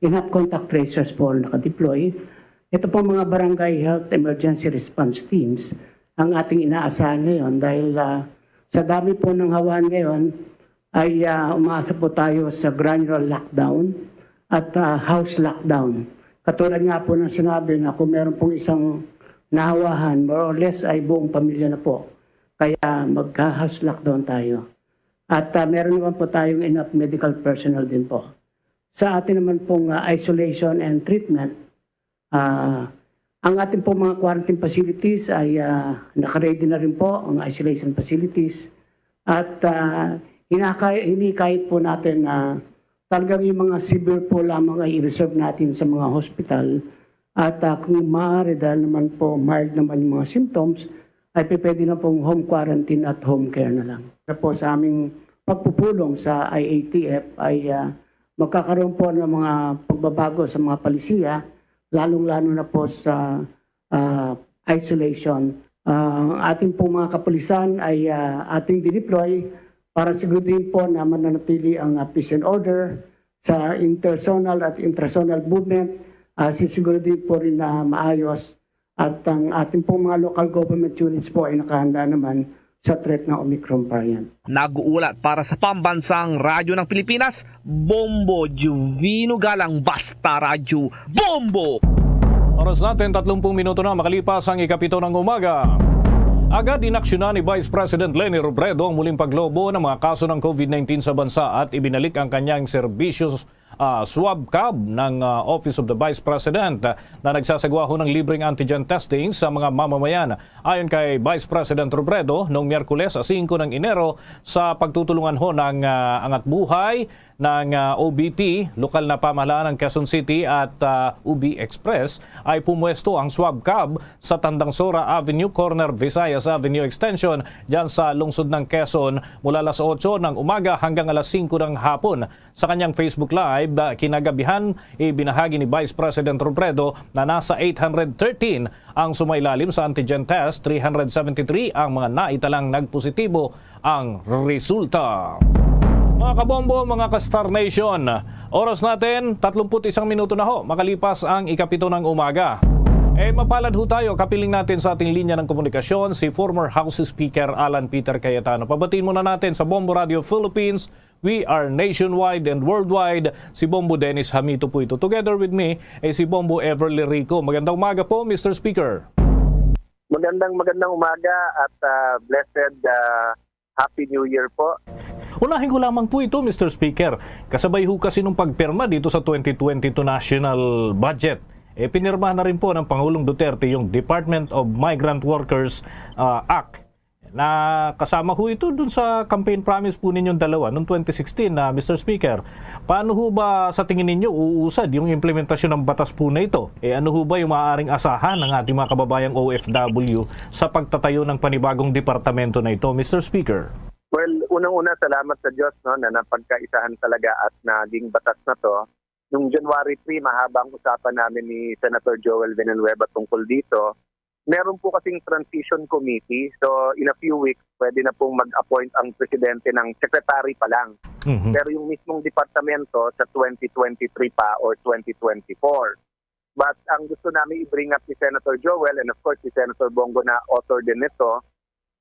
enough contact tracers po nakadeploy. Ito po mga barangay health emergency response teams ang ating inaasahan ngayon dahil sa dami po ng hawan ngayon ay umaasa po tayo sa granular lockdown at house lockdown. Katulad nga po ng sinabi na kung meron pong isang nahawahan, more or less ay buong pamilya na po. Kaya magka-house lockdown tayo. At meron naman po tayong enough medical personnel din po. Sa atin naman pong isolation and treatment, ang ating pong mga quarantine facilities ay nakaready na rin po ang isolation facilities. At hinikayat po natin na talagang yung mga severe po lamang ay i-reserve natin sa mga hospital at kung maaari dahil naman po mild naman yung mga symptoms ay pwede na pong home quarantine at home care na lang. Kaya po sa aming pagpupulong sa IATF ay magkakaroon po ng mga pagbabago sa mga palisiya lalong-lalo na po sa isolation. Ang ating pong mga kapulisan ay ating dineploy para siguraduhin po na mananatili ang peace and order sa interzonal at intrazonal movement. Sisiguraduhin po rin na maayos at ang ating pong mga local government units po ay nakahanda naman sa threat ng Omicron variant. Nag-uulat para sa Pambansang Radyo ng Pilipinas, Bombo Juvino Galang, Basta Radyo, Bombo! Oras natin, 30 minuto na makalipas ang ikapito ng umaga. Agad inaksyonan ni Vice President Leni Robredo ang muling paglobo ng mga kaso ng COVID-19 sa bansa at ibinalik ang kanyang serbisyos swab cab ng Office of the Vice President na nagsasagawa ho ng libreng antigen testing sa mga mamamayan. Ayon kay Vice President Robredo, noong Miyerkules 5 ng Enero sa pagtutulungan ho ng Angat Buhay ng OBP, lokal na pamahalaan ng Quezon City at UB Express ay pumuesto ang swab cab sa Tandang Sora Avenue, corner Visayas Avenue Extension dyan sa lungsod ng Quezon mula alas 8 ng umaga hanggang alas 5 ng hapon. Sa kanyang Facebook Live, kinagabihan, ibinahagi ni Vice President Robredo na nasa 813 ang sumailalim sa antigen test, 373 ang mga naitalang nagpositibo ang resulta. Mga kabombo, mga ka-Star Nation, oras natin, 31 minuto na ho, makalipas ang ikapito ng umaga. Mapalad ho tayo, kapiling natin sa ating linya ng komunikasyon si former House Speaker Alan Peter Cayetano. Pabatiin muna natin sa Bombo Radio Philippines, we are nationwide and worldwide. Si Bombo Dennis Hamito po ito. Together with me, si Bombo Everly Rico. Magandang umaga po, Mr. Speaker. Magandang umaga at blessed Happy New Year po. Unahin ko lamang po ito, Mr. Speaker. Kasabay ho kasi nung pagpirma dito sa 2022 National Budget, pinirmahan na rin po ng Pangulong Duterte yung Department of Migrant Workers Act na kasama ho ito dun sa campaign promise po ninyong dalawa noong 2016 na Mr. Speaker. Paano ho ba sa tingin ninyo uusad yung implementasyon ng batas po na ito? Ano ho ba yung maaaring asahan ng ating mga kababayang OFW sa pagtatayo ng panibagong departamento na ito, Mr. Speaker? Well, unang-una salamat sa Diyos na napagkaisahan talaga at naging batas na to. Noong January 3, mahabang usapan namin ni Senator Joel Villanueva tungkol dito. Meron po kasing transition committee. So in a few weeks, pwede na pong mag-appoint ang presidente ng secretary pa lang. Pero yung mismong departamento sa 2023 pa or 2024. But ang gusto namin i-bring up ni Senator Joel and of course si Senator Bongo na author din nito,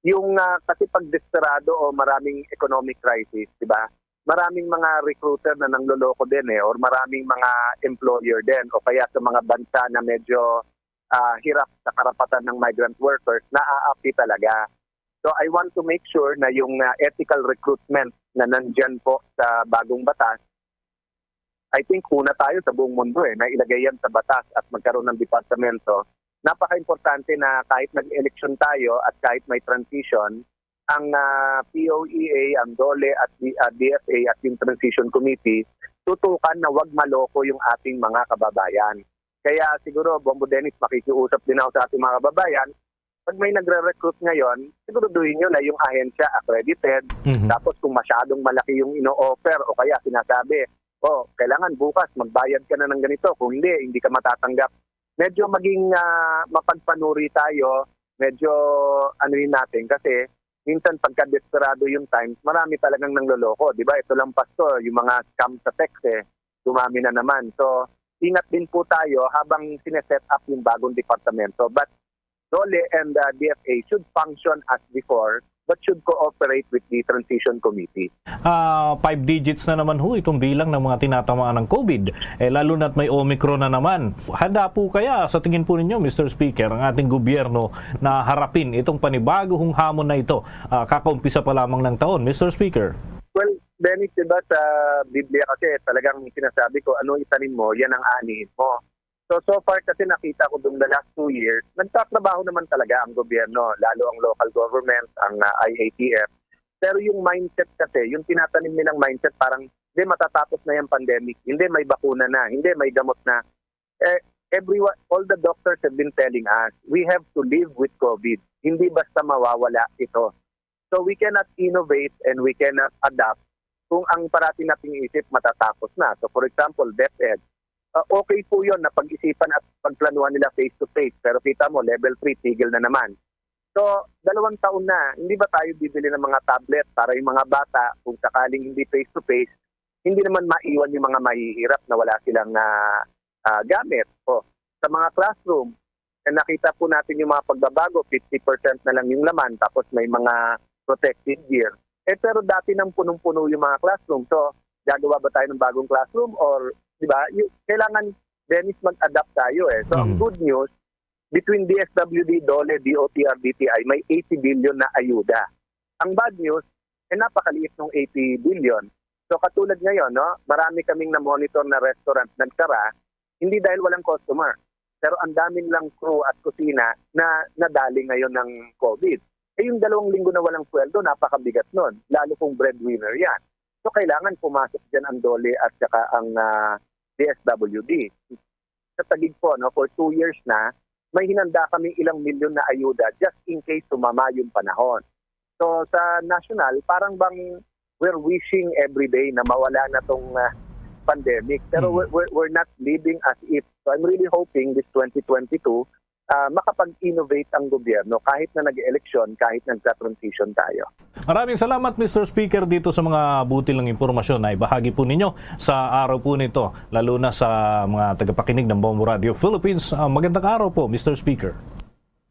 yung kasi pag desperado o maraming economic crisis, di ba? Maraming mga recruiter na nangloloko din or maraming mga employer din o kaya sa mga bansa na medyo hirap sa karapatan ng migrant workers, naaapi talaga. So I want to make sure na yung ethical recruitment na nandyan po sa bagong batas, I think una tayo sa buong mundo na ilagay yan sa batas at magkaroon ng departamento. Napaka-importante na kahit nag-election tayo at kahit may transition, ang POEA, ang DOLE at DFA at yung Transition Committee, tutukan na wag maloko yung ating mga kababayan. Kaya siguro, Bombo Dennis, makikiusap din ako sa ating mga kababayan, pag may nagre-recruit ngayon, siguraduhin nyo na yung ahensya accredited, tapos kung masyadong malaki yung ino-offer o kaya sinasabi, kailangan bukas magbayad ka na ng ganito, kung hindi ka matatanggap. Medyo maging mapagpanuri tayo, medyo anuhin natin kasi minsan pagka-desperado yung times, marami talagang nangloloko. Diba? Ito lang pasto, yung mga scam sa text dumami na naman. So, ingat din po tayo habang sineset up yung bagong departamento. But DOLE and DFA should function as before but should cooperate with the Transition Committee. 5 digits na naman ho itong bilang ng mga tinatamaan ng COVID. Lalo na't may Omicron na naman. Handa po kaya sa tingin po ninyo, Mr. Speaker, ang ating gobyerno na harapin itong panibagong hamon na ito? Kakaumpisa pa lamang ng taon, Mr. Speaker. Well, Dennis, diba sa Biblia kasi talagang sinasabi ko, ano itanim mo, yan ang aanihin mo. So far kasi nakita ko the last 2 years, nagtatrabaho naman talaga ang gobyerno, lalo ang local government, ang IATF. Pero yung mindset kasi, yung tinatanim nilang mindset parang, hindi matatapos na yung pandemic, hindi may bakuna na, hindi may gamot na. Everyone, all the doctors have been telling us, we have to live with COVID. Hindi basta mawawala ito. So we cannot innovate and we cannot adapt kung ang parati nating isip matatapos na. So for example, DepEd. Okay po yun na pag-isipan at pagplanuhan nila face-to-face. Pero kita mo, level 3, tigil na naman. So, 2 taon na, hindi ba tayo bibili ng mga tablet para yung mga bata, kung sakaling hindi face-to-face, hindi naman maiwan yung mga mahihirap na wala silang gamit. Sa mga classroom, nakita po natin yung mga pagbabago, 50% na lang yung laman, tapos may mga protective gear. Pero dati nang punong-puno yung mga classroom. So, gagawa ba tayo ng bagong classroom? Or, di ba, kailangan, Dennis, mag-adapt tayo eh. So, ang good news, between DSWD, DOLE, DOTR, DTI, may 80 billion na ayuda. Ang bad news, napakaliit ng 80 billion. So, katulad ngayon, no, marami kaming na-monitor na restaurant nagsara, hindi dahil walang customer. Pero ang daming lang crew at kusina na nadali ngayon ng COVID. Yung 2 linggo na walang sweldo, napakabigat nun. Lalo kung breadwinner yan. So kailangan pumasok dyan ang DOLE at saka ang DSWD. Sa Taguig po, no, for 2 years na, may hinanda kaming ilang milyon na ayuda just in case sumama yung panahon. So sa national, parang bang we're wishing every day na mawala na tong pandemic. Pero we're not living as if. So I'm really hoping this 2022, makapag-innovate ang gobyerno kahit na nag-eleksyon, kahit nagka-transition tayo. Maraming salamat Mr. Speaker dito sa mga butil ng impormasyon na ibahagi po ninyo sa araw po nito, lalo na sa mga tagapakinig ng Bombo Radio Philippines. Magandang araw po Mr. Speaker.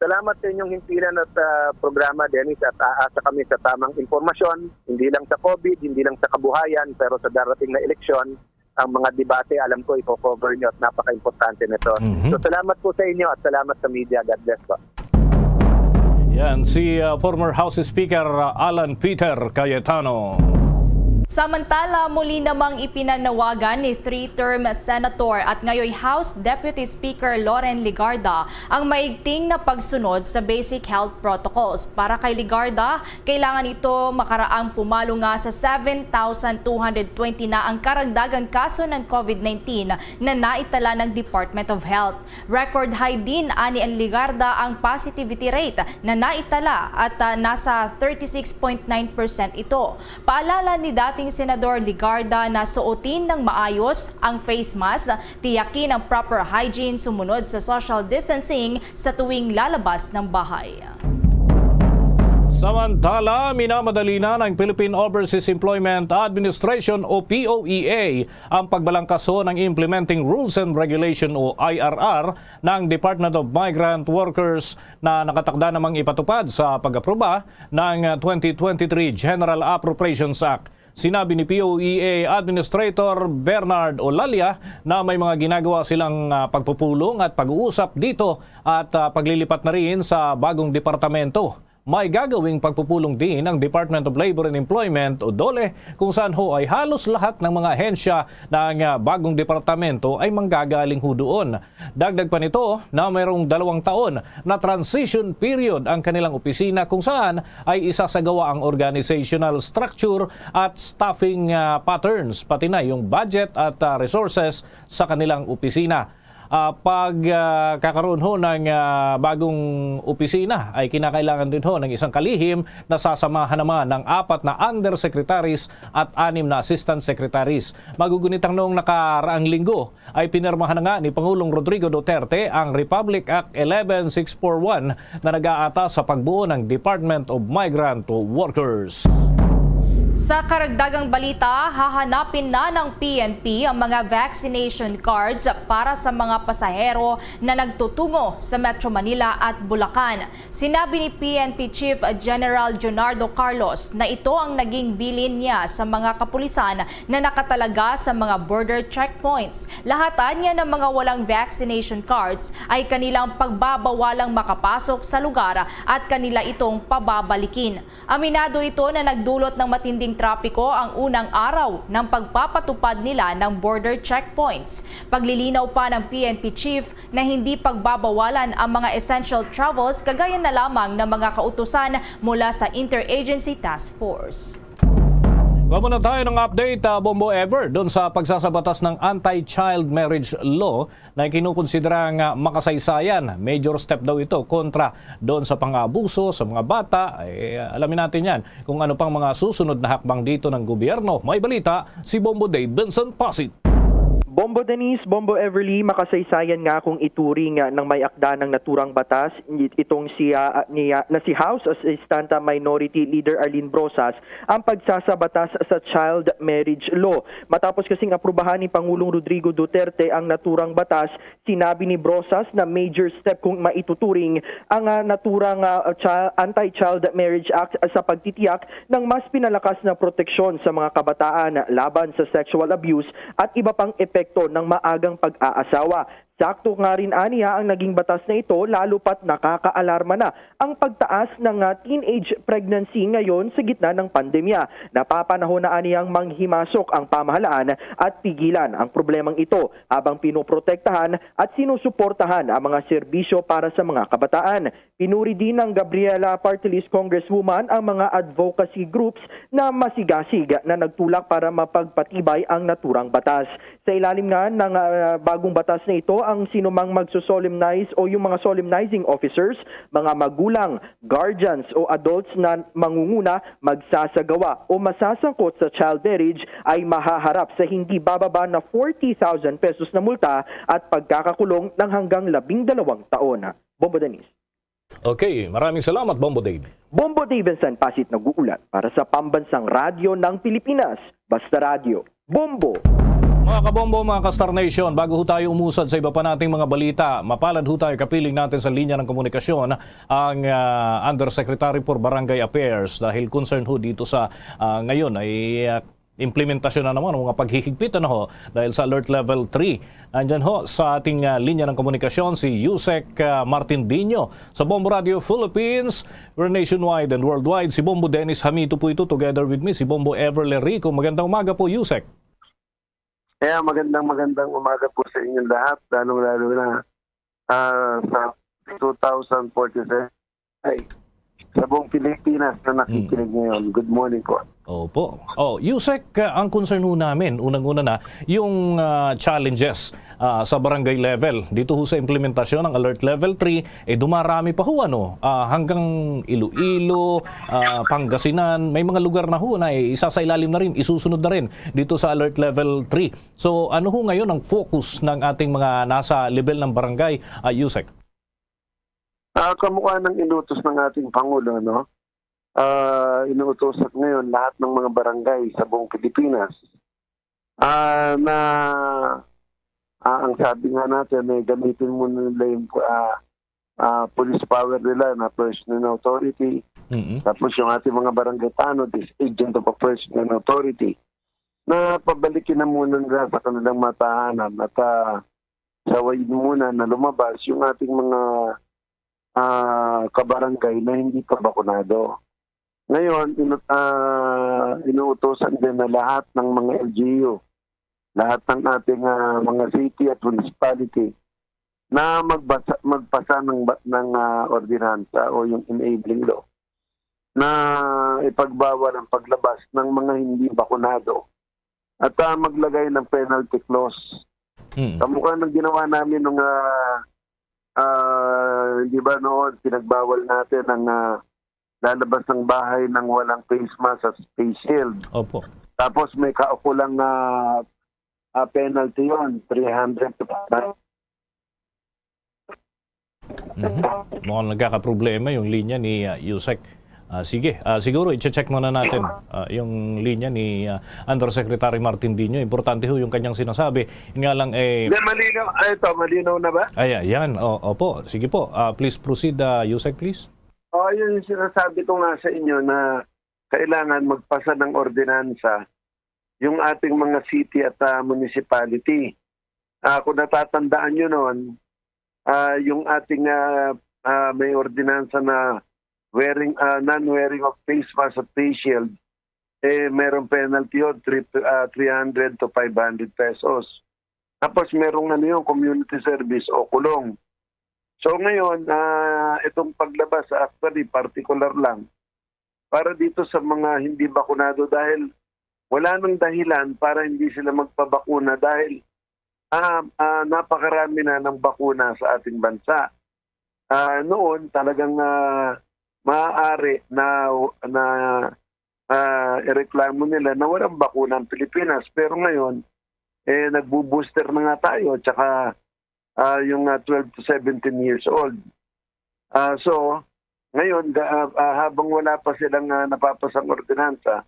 Salamat sa inyong himpilan at programa, Dennis, at aasa kami sa tamang impormasyon, hindi lang sa COVID, hindi lang sa kabuhayan, pero sa darating na eleksyon, ang mga debate, alam ko, i-cover nyo at napaka-importante nito. So salamat po sa inyo at salamat sa media. God bless po. Yan, si former House Speaker Alan Peter Cayetano. Samantala, muli namang ipinanawagan ni 3-term Senator at ngayon House Deputy Speaker Loren Legarda ang maigting na pagsunod sa basic health protocols. Para kay Legarda, kailangan ito makaraang pumalo nga sa 7,220 na ang karagdagang kaso ng COVID-19 na naitala ng Department of Health. Record high din ani ang Legarda ang positivity rate na naitala at nasa 36.9% ito. Paalala ni dating Senador Legarda na suotin ng maayos ang face mask, tiyakin ang proper hygiene, sumunod sa social distancing sa tuwing lalabas ng bahay. Samantala, minamadali na ng Philippine Overseas Employment Administration o POEA ang pagbalangkaso ng Implementing Rules and Regulation o IRR ng Department of Migrant Workers na nakatakda namang ipatupad sa pag-aproba ng 2023 General Appropriations Act. Sinabi ni POEA Administrator Bernard Olalia na may mga ginagawa silang pagpupulong at pag-uusap dito at paglilipat na rin sa bagong departamento. May gagawing pagpupulong din ng Department of Labor and Employment o DOLE kung saan ho ay halos lahat ng mga ahensya ng bagong departamento ay manggagaling ho doon. Dagdag pa nito na mayroong 2 taon na transition period ang kanilang opisina kung saan ay isasagawa ang organizational structure at staffing patterns pati na yung budget at resources sa kanilang opisina. Kakaroon ho ng bagong opisina ay kinakailangan din ho ng isang kalihim na sasamahan naman ng 4 na undersecretaries at 6 na assistant secretaries. Magugunitang noong nakaraang linggo ay pinirmahan na nga ni Pangulong Rodrigo Duterte ang Republic Act 11641 na nag-aatas sa pagbuo ng Department of Migrant Workers. Sa karagdagang balita, hahanapin na ng PNP ang mga vaccination cards para sa mga pasahero na nagtutungo sa Metro Manila at Bulacan. Sinabi ni PNP Chief General Jonardo Carlos na ito ang naging bilin niya sa mga kapulisan na nakatalaga sa mga border checkpoints. Lahatan niya ng mga walang vaccination cards ay kanilang pagbabawalang makapasok sa lugar at kanila itong pababalikin. Aminado ito na nagdulot ng matinding trapiko ang unang araw ng pagpapatupad nila ng border checkpoints. Paglilinaw pa ng PNP Chief na hindi pagbabawalan ang mga essential travels kagaya na lamang ng mga kautusan mula sa Interagency Task Force. Gawa muna tayo ng update, Bombo Ever, doon sa pagsasabatas ng Anti-Child Marriage Law na kinukonsiderang makasaysayan. Major step daw ito kontra doon sa pang-abuso sa mga bata. Alamin natin yan kung ano pang mga susunod na hakbang dito ng gobyerno. May balita si Bombo Dave Benson Pasit. Bombo Denise, Bombo Everly, makasaysayan nga kung ituring ng may akda ng naturang batas itong si House Assistant Minority Leader Arlene Brosas ang pagsasabatas sa child marriage law. Matapos kasing aprubahan ni Pangulong Rodrigo Duterte ang naturang batas, sinabi ni Brosas na major step kung maituturing ang naturang Anti-Child Marriage Act sa pagtitiyak ng mas pinalakas na proteksyon sa mga kabataan laban sa sexual abuse at iba pang epekto ng maagang pag-aasawa. Sakto nga rin aniya ang naging batas na ito lalo pat nakakaalarma na ang pagtaas ng teenage pregnancy ngayon sa gitna ng pandemya. Napapanahon na aniyang manghimasok ang pamahalaan at pigilan ang problemang ito habang pinoprotektahan at sinusuportahan ang mga serbisyo para sa mga kabataan. Pinuri din ng Gabriela Party List Congresswoman ang mga advocacy groups na masigasig na nagtulak para mapagpatibay ang naturang batas. Sa ilalim nga ng bagong batas na ito, ang sinumang magsosolemnize o yung mga solemnizing officers, mga magulang, guardians o adults na mangunguna, magsasagawa o masasangkot sa child marriage ay mahaharap sa hindi bababa na 40,000 pesos na multa at pagkakakulong ng hanggang 12 taon. Bombo Denise. Okay, maraming salamat, Bombo Dave. Bombo Davidson, Pasit nag-uulat para sa Pambansang Radyo ng Pilipinas. Basta Radio. Bombo! Mga kabombo, mga ka-Star Nation, bago ho tayo umusad sa iba pa nating mga balita, mapalad ho tayo, kapiling natin sa linya ng komunikasyon ang Undersecretary for Barangay Affairs dahil concern ho dito sa ngayon ay implementasyon na naman ng mga paghihigpit dahil sa Alert Level 3. Andyan ho sa ating linya ng komunikasyon si Yusek Martin Dino sa Bombo Radio Philippines. We're nationwide and worldwide. Si Bombo Dennis Hamito po ito together with me, si Bombo Everly Rico. Magandang umaga po, Yusek. Kaya magandang umaga po sa inyong lahat, lalong-lalo na sa 2047 ay sa buong Pilipinas na nakikinig ngayon. Good morning po. Opo. Yusek, ang concern ho namin, unang-una na, yung challenges sa barangay level. Dito ho sa implementasyon ng Alert Level 3, dumarami pa ho, hanggang Iloilo, Pangasinan, may mga lugar na ho na isasailalim na rin, isusunod na rin dito sa Alert Level 3. So ano ho ngayon ang focus ng ating mga nasa level ng barangay, Yusek? Kamukha ng inutos ng ating Pangulo, inuutos ngayon lahat ng mga barangay sa buong Pilipinas na ang sabi nga natin gamitin mo nila yung police power nila na personal authority. Tapos yung ating mga barangay tanod is agent of a personal authority na pabalikin na muna nila sa kanilang matahanan at sawayin muna na lumabas yung ating mga kabarangay na hindi pa bakunado. Ngayon, inuutosan din na lahat ng mga LGU, lahat ng ating mga city at municipality na magpasa ng ordinansa o yung enabling law na ipagbawal ang paglabas ng mga hindi bakunado at maglagay ng penalty clause. Kamukha ng ginawa namin nung di ba noon, pinagbawal natin ang lalabas ng bahay ng walang face mask at face shield. Opo. Tapos may kaukulang penalty yon, 300 to 500. Mukhang nagkakaproblema yung linya ni Yusek. Sige, siguro i-check muna natin yung linya ni Undersecretary Martin Dino. Importante ho yung kanyang sinasabi. Yun nga lang malinaw. Malinaw na ba? Yan. Opo. Sige po. Please proceed, Yusek, please. Yun yung sinasabi ko nga sa inyo na kailangan magpasa ng ordinansa yung ating mga city at municipality. Kung natatandaan nyo noon, yung ating may ordinansa na non-wearing of face mask at face shield, merong penalty yun, 300 to 500 pesos. Tapos merong yung community service o kulong. So ngayon, itong paglabas, actually, particular lang, para dito sa mga hindi bakunado dahil wala nang dahilan para hindi sila magpabakuna dahil napakarami na ng bakuna sa ating bansa. Noon, talagang maaari na ireklamo nila na walang bakuna ang Pilipinas. Pero ngayon, nagbo-booster na nga tayo, tsaka yung 12 to 17 years old. So, ngayon, habang wala pa silang napapasang ordinansa,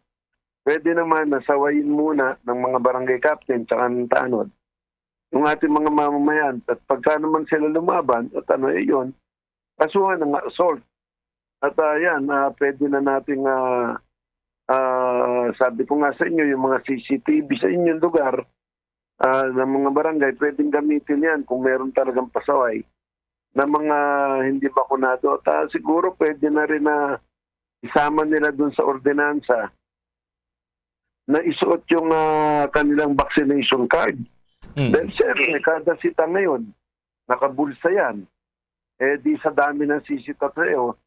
pwede naman nasawayin muna ng mga barangay captain tsaka ng tanod yung ating mga mamamayan. At pagka naman sila lumaban, at yun, kasuhan ng assault. At yan, pwede na nating, sabi ko nga sa inyo, yung mga CCTV sa inyong lugar, ng mga barangay, pwedeng gamitin yan kung meron talagang pasaway na mga hindi bakunado. At siguro pwede na rin na isama nila dun sa ordinansa na isuot yung kanilang vaccination card. Dahil siyempre, kada sita ngayon, nakabulsa yan. Di sa dami ng sisitateo,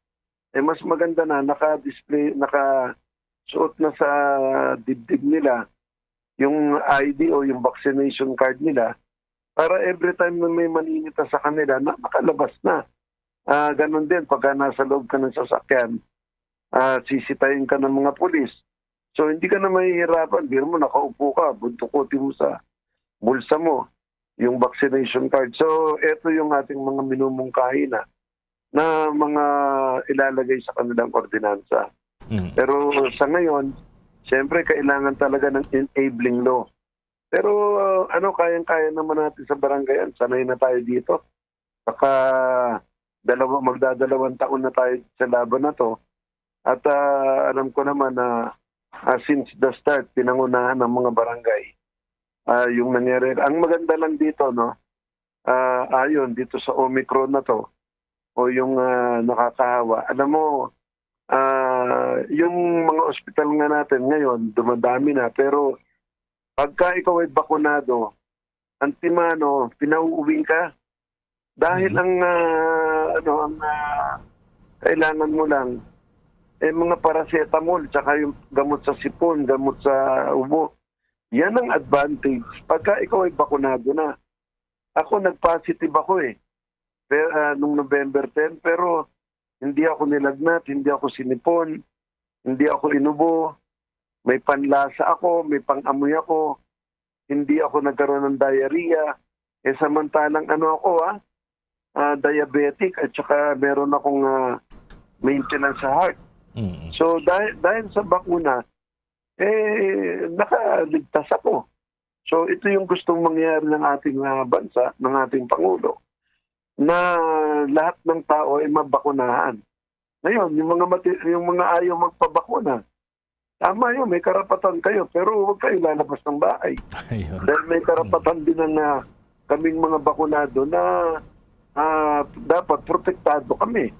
mas maganda na naka-display, nakasuot na sa dibdib nila yung ID o yung vaccination card nila para every time na may maninita sa kanila, nakalabas na. Ganon din, pagka nasa loob ka ng sasakyan, sisitayin ka ng mga pulis. So, hindi ka na mahihirapan. Biro mo, nakaupo ka, buntukutin mo sa bulsa mo yung vaccination card. So, ito yung ating mga minumungkahi na mga ilalagay sa kanilang ordinansa. Pero sa ngayon, siyempre, kailangan talaga ng enabling law. Pero kayang-kaya naman natin sa barangayan. Sanay na tayo dito. Saka magdadalawang taon na tayo sa laban na to. At alam ko naman na since the start, pinangunahan ng mga barangay yung nangyari. Ang maganda lang dito, ayon dito sa Omicron na to, o yung nakakahawa. Alam mo, yung mga ospital nga natin ngayon, dumadami na. Pero pagka ikaw ay bakunado, antimano, pinauuwi ka. Dahil ang kailangan mo lang, mga paracetamol, tsaka yung gamot sa sipon, gamot sa ubo. Yan ang advantage. Pagka ikaw ay bakunado na. Ako, nag-positive ako nung November 10, pero hindi ako nilagnat, hindi ako sinipon, hindi ako inubo, may panlasa ako, may pangamoy ako, hindi ako nagkaroon ng diarrhea. Samantalang diabetic at saka meron akong maintenance sa heart. So dahil sa bakuna, nakaligtas ako. So ito yung gustong mangyari ng ating bansa, ng ating Pangulo, na lahat ng tao ay mabakunahan. Ngayon, yung mga ayaw magpabakuna, tama yun, may karapatan kayo, pero huwag kayo lalabas ng bahay. Dahil may karapatan din ng kaming mga bakunado na dapat protektado kami.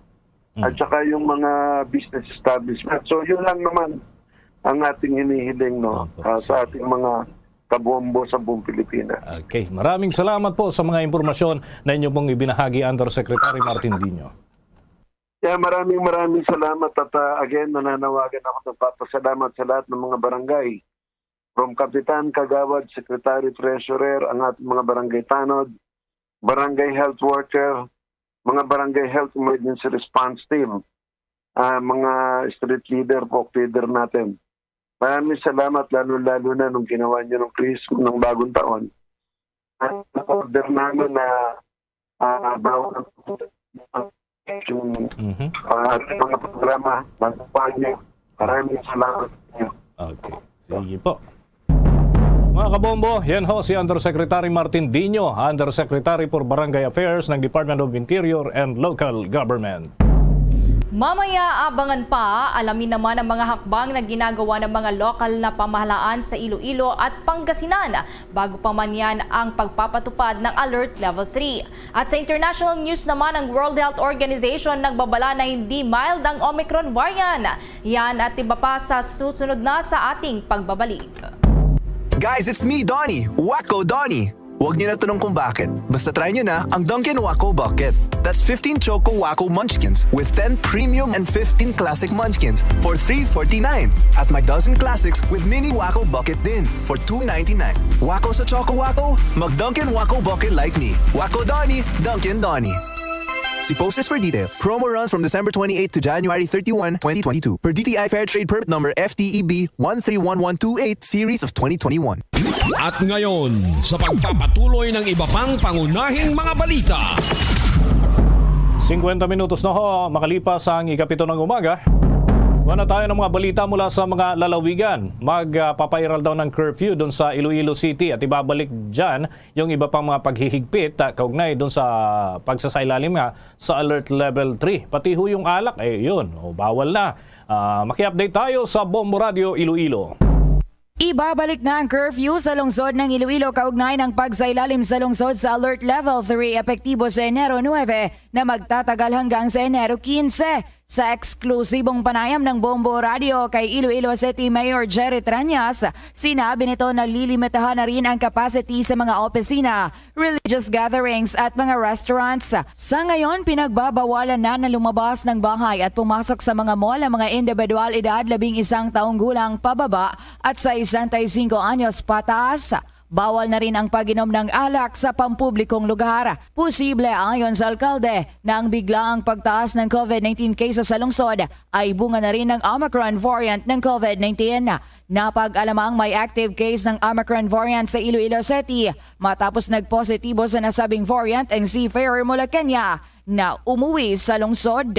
At saka yung mga business establishment. So yun lang naman ang ating hinihiling sa ating mga kabombo sa buong Pilipinas. Okay, maraming salamat po sa mga impormasyon na inyo pong ibinahagi, Undersecretary Martin Dino. Maraming salamat at again, nananawagan ako ng papasalamat sa lahat ng mga barangay. From Kapitan, Kagawad, Secretary, Treasurer, ang ating mga barangay tanod, barangay health worker, mga barangay health emergency response team, mga street leader, walk leader natin. Maraming salamat, lalo-lalo na nung ginawa niyo ng Christmas ng bagong taon. Order namin na bawal yung mga programa, magpapanya. Maraming salamat sa inyo. Okay. Sige po. Mga kabombo, yan ho si Undersecretary Martin Dino, Undersecretary for Barangay Affairs ng Department of Interior and Local Government. Mamaya abangan pa, alamin naman ang mga hakbang na ginagawa ng mga lokal na pamahalaan sa Iloilo at Pangasinan bago pa man yan ang pagpapatupad ng Alert Level 3. At sa international news naman, ang World Health Organization nagbabala na hindi mild ang Omicron variant. Yan at iba pa sa susunod na sa ating pagbabalik. Guys, it's me, Donnie. Wacko Donnie. Huwag niyo na tanong kung bakit. Basta try niyo na ang Dunkin' Wacko Bucket. That's 15 Choco Wacko Munchkins with 10 Premium and 15 Classic Munchkins for $3.49. At may dozen Classics with Mini Wacko Bucket din for $2.99. Wacko sa Choco Wacko? Mag Dunkin' Wacko Bucket like me. Wacko Donnie, Dunkin' Donnie. See posters for details. Promo runs from December 28 to January 31, 2022. Per DTI Fair Trade Permit Number FTEB 131128 Series of 2021. At ngayon, sa pagpapatuloy ng iba pang pangunahing mga balita. 50 minutos na ho, makalipas ang ikapito ng umaga. Kuha na tayo ng mga balita mula sa mga lalawigan. Magpapairal daw ng curfew doon sa Iloilo City at ibabalik dyan yung iba pang mga paghihigpit kaugnay doon sa pagsasailalim nga sa Alert Level 3. Pati ho yung alak, yun, bawal na. Maki-update tayo sa Bombo Radio Iloilo. Ibabalik na ang curfew sa lungsod ng Iloilo kaugnay ng pagsailalim sa lungsod sa Alert Level 3 epektibo sa Enero 9 na magtatagal hanggang sa Enero 15. Sa eksklusibong panayam ng Bombo Radio kay Iloilo City Mayor Jerry Tranyas, sinabi nito na lilimitahan na rin ang capacity sa mga opisina, religious gatherings at mga restaurants. Sa ngayon, pinagbabawalan na lumabas ng bahay at pumasok sa mga mall ang mga individual edad 11 taong gulang pababa at sa 65 anyos pataas. Bawal na rin ang pag-inom ng alak sa pampublikong lugar. Posible ayon sa alkalde na ang biglaang pagtaas ng COVID-19 cases sa lungsod ay bunga na rin ng Omicron variant ng COVID-19. Napag-alamang may active case ng Omicron variant sa Iloilo City matapos nagpositibo sa nasabing variant ang seafarer mula Kenya na umuwi sa lungsod.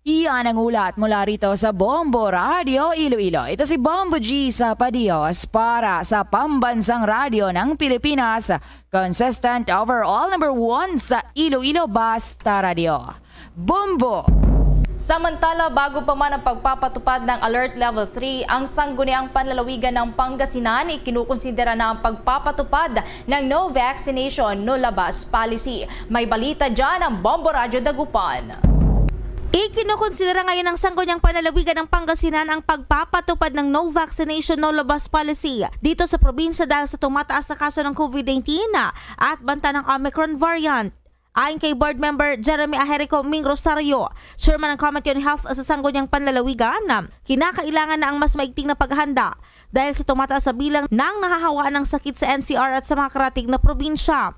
Iyan ang ulat mula rito sa Bombo Radio Iloilo. Ito si Bombo G sa Padios para sa Pambansang Radio ng Pilipinas. Consistent overall number 1 sa Iloilo Basta Radio. Bombo! Samantala, bago pa man ang pagpapatupad ng Alert Level 3, ang sangguniang panlalawigan ng Pangasinan ikinukonsidera na ang pagpapatupad ng no vaccination, no labas policy. May balita dyan ang Bombo Radio Dagupan. Ikinukonsidera ngayon ng sangguniang panlalawigan ng Pangasinan ang pagpapatupad ng no vaccination, no labas policy dito sa probinsya dahil sa tumataas na kaso ng COVID-19 at banta ng Omicron variant. Ayon kay Board Member Jeremy Aherico Ming Rosario, Chairman ng Committee on Health sa sangguniang panlalawigan, kinakailangan na ang mas maigting na paghahanda dahil sa tumataas sa bilang ng nahahawaan ng sakit sa NCR at sa mga karatig na probinsya.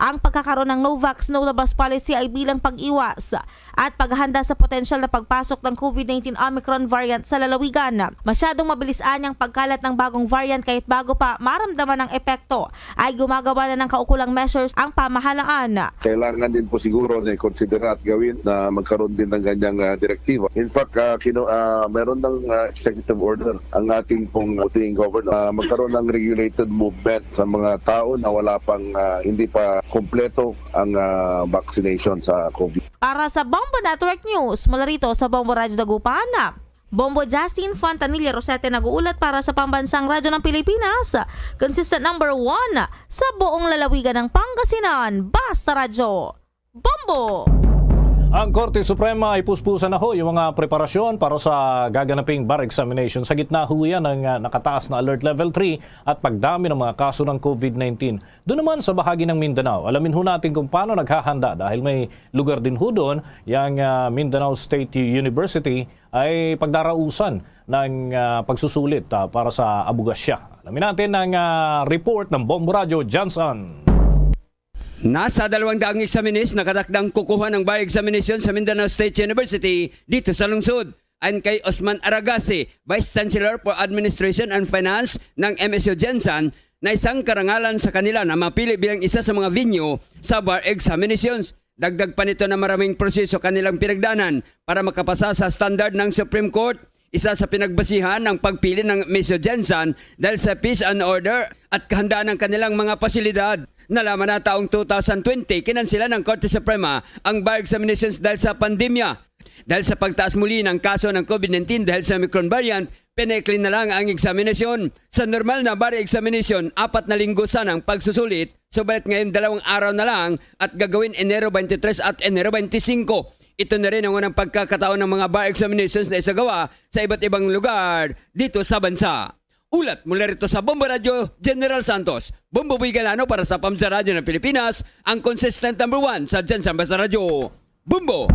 Ang pagkakaroon ng no-vax, no-labas policy ay bilang pag-iwas at paghahanda sa potensyal na pagpasok ng COVID-19 Omicron variant sa lalawigan. Masyadong mabilis anyang pagkalat ng bagong variant kahit bago pa maramdaman ng epekto ay gumagawa na ng kaukulang measures ang pamahalaan. Kailangan din po siguro na i-consider at gawin na magkaroon din ng ganyang direktiba. In fact, meron ng executive order ang ating pong ating governor magkaroon ng regulated movement sa mga tao na wala pang hindi pa kompleto ang vaccination sa COVID. Para sa Bombo Network News, mula rito sa Bombo Radio Dagupan, Bombo Justin Fontanilla Rosete nag-uulat para sa Pambansang Radyo ng Pilipinas, consistent number 1 sa buong lalawigan ng Pangasinan, Basta Radyo. Bombo! Ang Korte Suprema ay puspusan na ho yung mga preparasyon para sa gaganaping bar examination sa gitna ho yan ng nakataas na Alert Level 3 at pagdami ng mga kaso ng COVID-19. Doon naman sa bahagi ng Mindanao, alamin ho natin kung paano naghahanda dahil may lugar din ho doon, yung Mindanao State University ay pagdarausan ng pagsusulit para sa Abugasya. Alamin natin ang report ng Bombo Radio Johnson. Nasa 200 examinees nakadakdang kukuha ng bar examination sa Mindanao State University dito sa lungsod. Ayon kay Osman Aragasi, Vice Chancellor for Administration and Finance ng MSU Jensen, na isang karangalan sa kanila na mapili bilang isa sa mga venue sa bar examinations. Dagdag pa nito na maraming proseso kanilang pinagdanan para makapasa sa standard ng Supreme Court. Isa sa pinagbasihan ng pagpili ng MSU Jensen dahil sa peace and order at kahandaan ng kanilang mga pasilidad. Nalaman na taong 2020, kinansila ng Korte Suprema ang bar examinations dahil sa pandemya. Dahil sa pagtaas muli ng kaso ng COVID-19 dahil sa Omicron variant, pinekli na lang ang eksaminasyon. Sa normal na bar examination, 4 na linggo sana ang pagsusulit, subalit ngayon 2 araw na lang at gagawin Enero 23 at Enero 25. Ito na rin ang unang pagkakataon ng mga bar examinations na isagawa sa iba't ibang lugar dito sa bansa. Ulat mula rito sa Bombo Radio, General Santos. Bombo Boy Galano para sa Pamsa Radio ng Pilipinas, ang consistent number 1 sa Jensen Basta Radio. Bombo!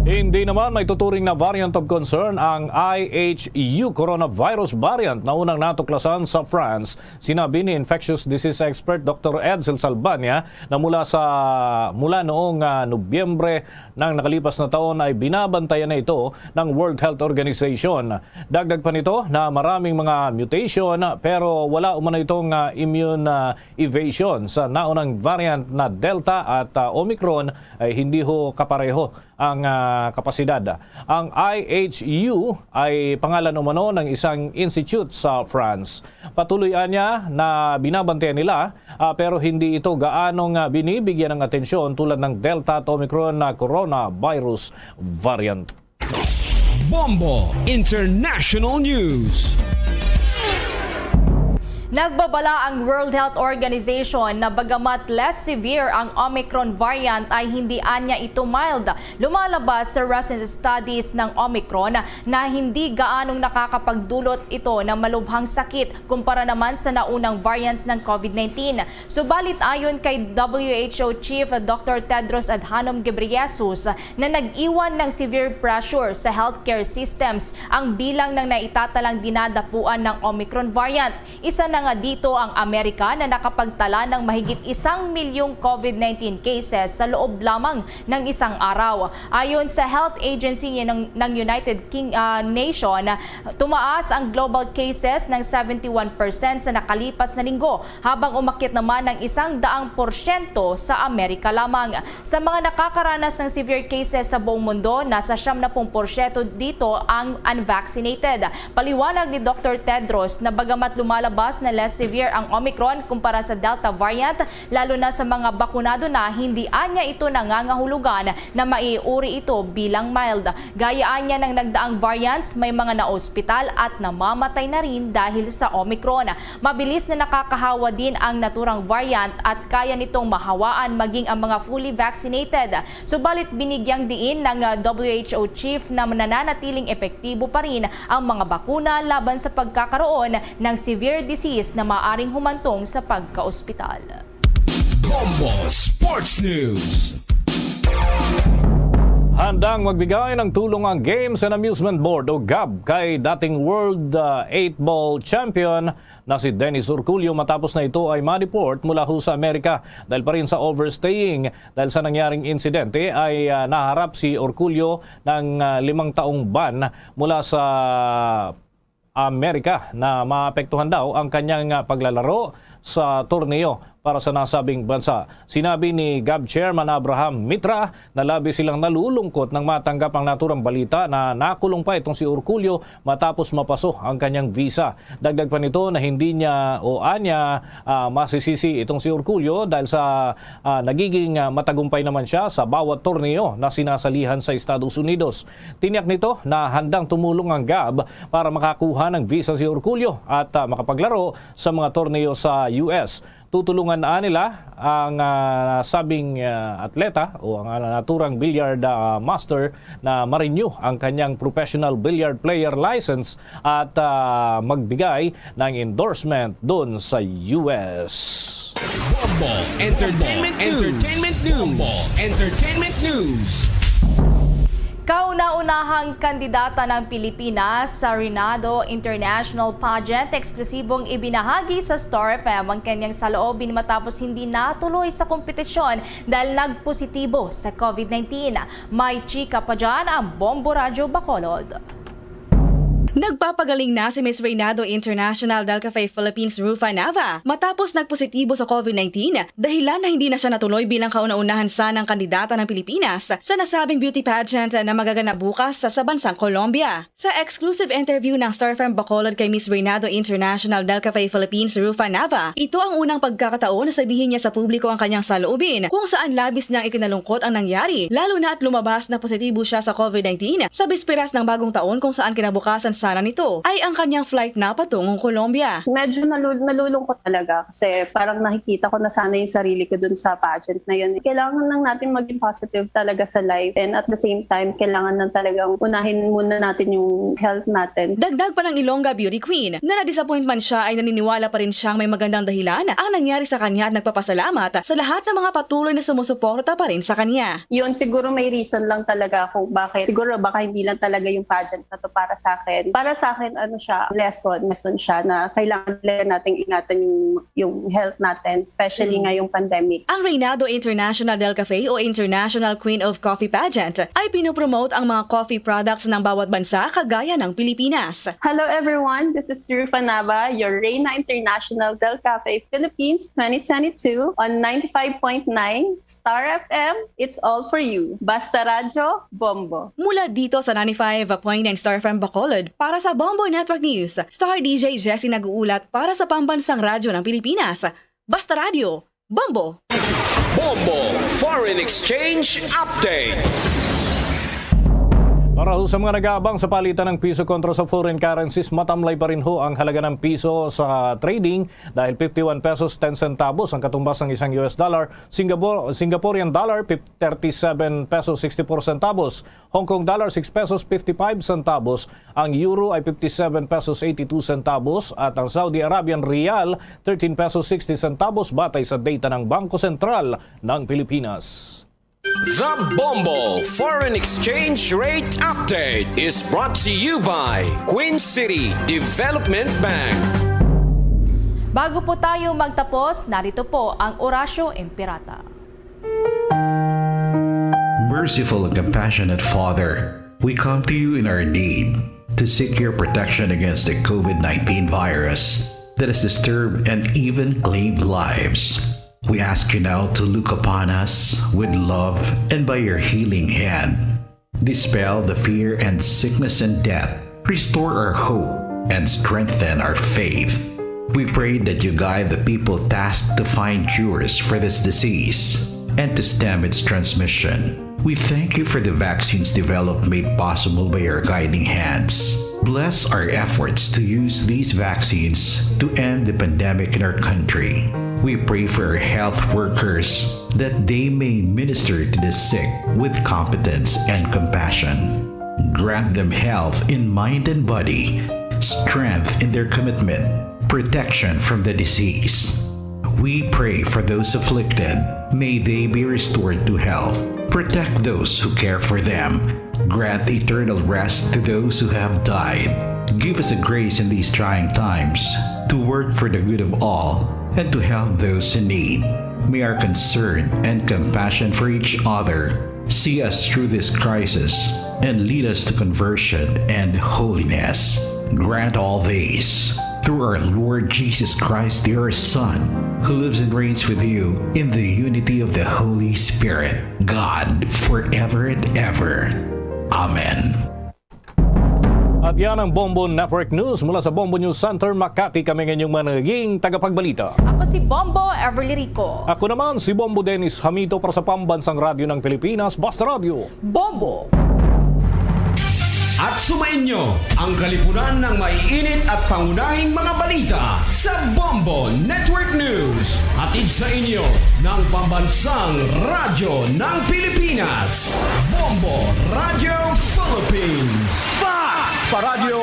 Hindi naman may tuturing na variant of concern ang IHU coronavirus variant na unang natuklasan sa France. Sinabi ni infectious disease expert Dr. Edsel Salbania na mula noong Nobyembre ng nakalipas na taon ay binabantayan na ito ng World Health Organization. Dagdag pa nito na maraming mga mutation pero wala umano itong immune evasion sa naunang variant na Delta at Omicron ay hindi ho kapareho ang kapasidad. Ang IHU ay pangalan umano ng isang institute sa France. Patuloy niya na binabantayan nila pero hindi ito gaanong binibigyan ng atensyon tulad ng Delta at Omicron na coronavirus variant. Bombo International News. Nagbabala ang World Health Organization na bagamat less severe ang Omicron variant ay hindi anya ito mild. Lumalabas sa recent studies ng Omicron na hindi gaanong nakakapagdulot ito ng malubhang sakit kumpara naman sa naunang variants ng COVID-19. Subalit ayon kay WHO Chief Dr. Tedros Adhanom Ghebreyesus na nag-iwan ng severe pressure sa healthcare systems ang bilang ng naitatalang dinadapuan ng Omicron variant. Isa na nga dito ang Amerika na nakapagtala ng mahigit 1 milyong COVID-19 cases sa loob lamang ng isang araw. Ayon sa Health Agency ng United Nations, tumaas ang global cases ng 71% sa nakalipas na linggo habang umakyat naman ng 100% sa Amerika lamang. Sa mga nakakaranas ng severe cases sa buong mundo, nasa 70% dito ang unvaccinated. Paliwanag ni Dr. Tedros na bagamat lumalabas na less severe ang Omicron kumpara sa Delta variant, lalo na sa mga bakunado na, hindi anya ito nangangahulugan na maiuri ito bilang mild. Gayaan niya ng nagdaang variants, may mga naospital at namamatay na rin dahil sa Omicron. Mabilis na nakakahawa din ang naturang variant at kaya nitong mahawaan maging ang mga fully vaccinated. Subalit binigyang diin ng WHO chief na nananatiling epektibo pa rin ang mga bakuna laban sa pagkakaroon ng severe disease na maaring humantong sa pagkaospital. Bombo Sports News. Handang magbigay ng tulong ang Games and Amusement Board o GAB kay dating World 8-ball champion na si Dennis Urculio matapos na ito ay ma-deport mula sa Amerika dahil pa rin sa overstaying. Dahil sa nangyaring insidente ay naharap si Urculio ng 5 taong ban mula sa Amerika na maapektuhan daw ang kanyang paglalaro sa torneo para sa nasabing bansa. Sinabi ni GAB Chairman Abraham Mitra na labis silang nalulungkot nang matanggap ang naturang balita na nakulong pa itong si Urculio matapos mapaso ang kanyang visa. Dagdag pa nito na hindi niya masisisi itong si Urculio dahil sa nagiging matagumpay naman siya sa bawat torneo na sinasalihan sa Estados Unidos. Tiniyak nito na handang tumulong ang GAB para makakuha ng visa si Urculio at makapaglaro sa mga torneo sa US. Tutulungan nila ang sabing atleta o ang naturang billiard master na ma-renew ang kanyang professional billiard player license at magbigay ng endorsement doon sa US. Bombo Entertainment News. Bombo Entertainment News. Kauna-unahang kandidata ng Pilipinas sa Reinado International Pageant, eksklusibong ibinahagi sa Star FM ang kanyang saloobin matapos hindi natuloy sa kompetisyon dahil nagpositibo sa COVID-19. May chika pa dyan ang Bombo Radyo Bacolod. Nagpapagaling na si Miss Reinado International del Cafe Philippines Rufa Nava matapos nagpositibo sa COVID-19 dahilan na hindi na siya natuloy bilang kauna-unahan sanang kandidata ng Pilipinas sa nasabing beauty pageant na magaganap bukas sa bansang Colombia. Sa exclusive interview ng Star FM Bacolod kay Miss Reinado International del Cafe Philippines Rufa Nava, ito ang unang pagkakataon na sabihin niya sa publiko ang kanyang saloobin kung saan labis niyang ikinalungkot ang nangyari, lalo na at lumabas na positibo siya sa COVID-19 sa bisperas ng bagong taon kung saan kinabukasan sana nito ay ang kanyang flight na patungong Colombia. Medyo nalulungkot talaga kasi parang nakikita ko na sana yung sarili ko dun sa pageant na yun. Kailangan lang natin maging positive talaga sa life, and at the same time, kailangan lang talagang unahin muna natin yung health natin. Dagdag pa ng Ilongga Beauty Queen na na-disappointment siya ay naniniwala pa rin siyang may magandang dahilan ang nangyari sa kanya at nagpapasalamat sa lahat ng mga patuloy na sumusuporta pa rin sa kanya. Yun, siguro may reason lang talaga kung bakit. Siguro baka hindi lang talaga yung pageant na to para sa akin. Para sa akin, ano siya, lesson siya na kailangan nating ingatan yung health natin, especially ngayong pandemic. Ang Reynaldo International del Cafe o International Queen of Coffee Pageant ay pinopromote ang mga coffee products ng bawat bansa kagaya ng Pilipinas. Hello everyone, this is Rufa Nava, your Reyna International del Cafe Philippines 2022 on 95.9 Star FM. It's all for you. Basta Radyo, Bombo. Mula dito sa 95.9 Star FM Bacolod, para sa Bombo Network News, Star DJ Jessie nag-uulat para sa pambansang radyo ng Pilipinas. Basta Radio, Bombo. Bombo Foreign Exchange Update. Para ho sa mga nag-aabang sa palitan ng piso kontra sa foreign currencies, matamlay pa rin ho ang halaga ng piso sa trading dahil 51 pesos 10 centavos ang katumbas ng isang US dollar, Singaporean dollar 37 pesos 64 centavos, Hong Kong dollar 6 pesos 55 centavos, ang euro ay 57 pesos 82 centavos at ang Saudi Arabian Rial 13 pesos 60 centavos batay sa data ng Bangko Sentral ng Pilipinas. The Bombo Foreign Exchange Rate Update is brought to you by Queen City Development Bank. Bago po tayo magtapos, narito po ang Orasyo Impirata. Merciful and compassionate Father, we come to you in our need to seek your protection against the COVID-19 virus that has disturbed and even claimed lives. We ask you now to look upon us with love and by your healing hand. Dispel the fear and sickness and death. Restore our hope and strengthen our faith. We pray that you guide the people tasked to find cures for this disease and to stem its transmission. We thank you for the vaccines developed made possible by your guiding hands. Bless our efforts to use these vaccines to end the pandemic in our country. We pray for our health workers that they may minister to the sick with competence and compassion. Grant them health in mind and body, strength in their commitment, protection from the disease. We pray for those afflicted. May they be restored to health. Protect those who care for them. Grant eternal rest to those who have died. Give us a grace in these trying times to work for the good of all and to help those in need. May our concern and compassion for each other see us through this crisis and lead us to conversion and holiness. Grant all these through our Lord Jesus Christ, your Son, who lives and reigns with you in the unity of the Holy Spirit, God, forever and ever. Amen. At yan ang Bombo Network News mula sa Bombo News Center, Makati. Kami ngayong managing tagapagbalita. Ako si Bombo Everly Rico. Ako naman si Bombo Dennis Hamito para sa Pambansang Radyo ng Pilipinas, Basta Radio, Bombo. At sumainyo ang kalipunan ng maiinit at pangunahing mga balita sa Bombo Network News. Hatid sa inyo ng Pambansang Radyo ng Pilipinas, Bombo Radio Philippines. Pa! Radyo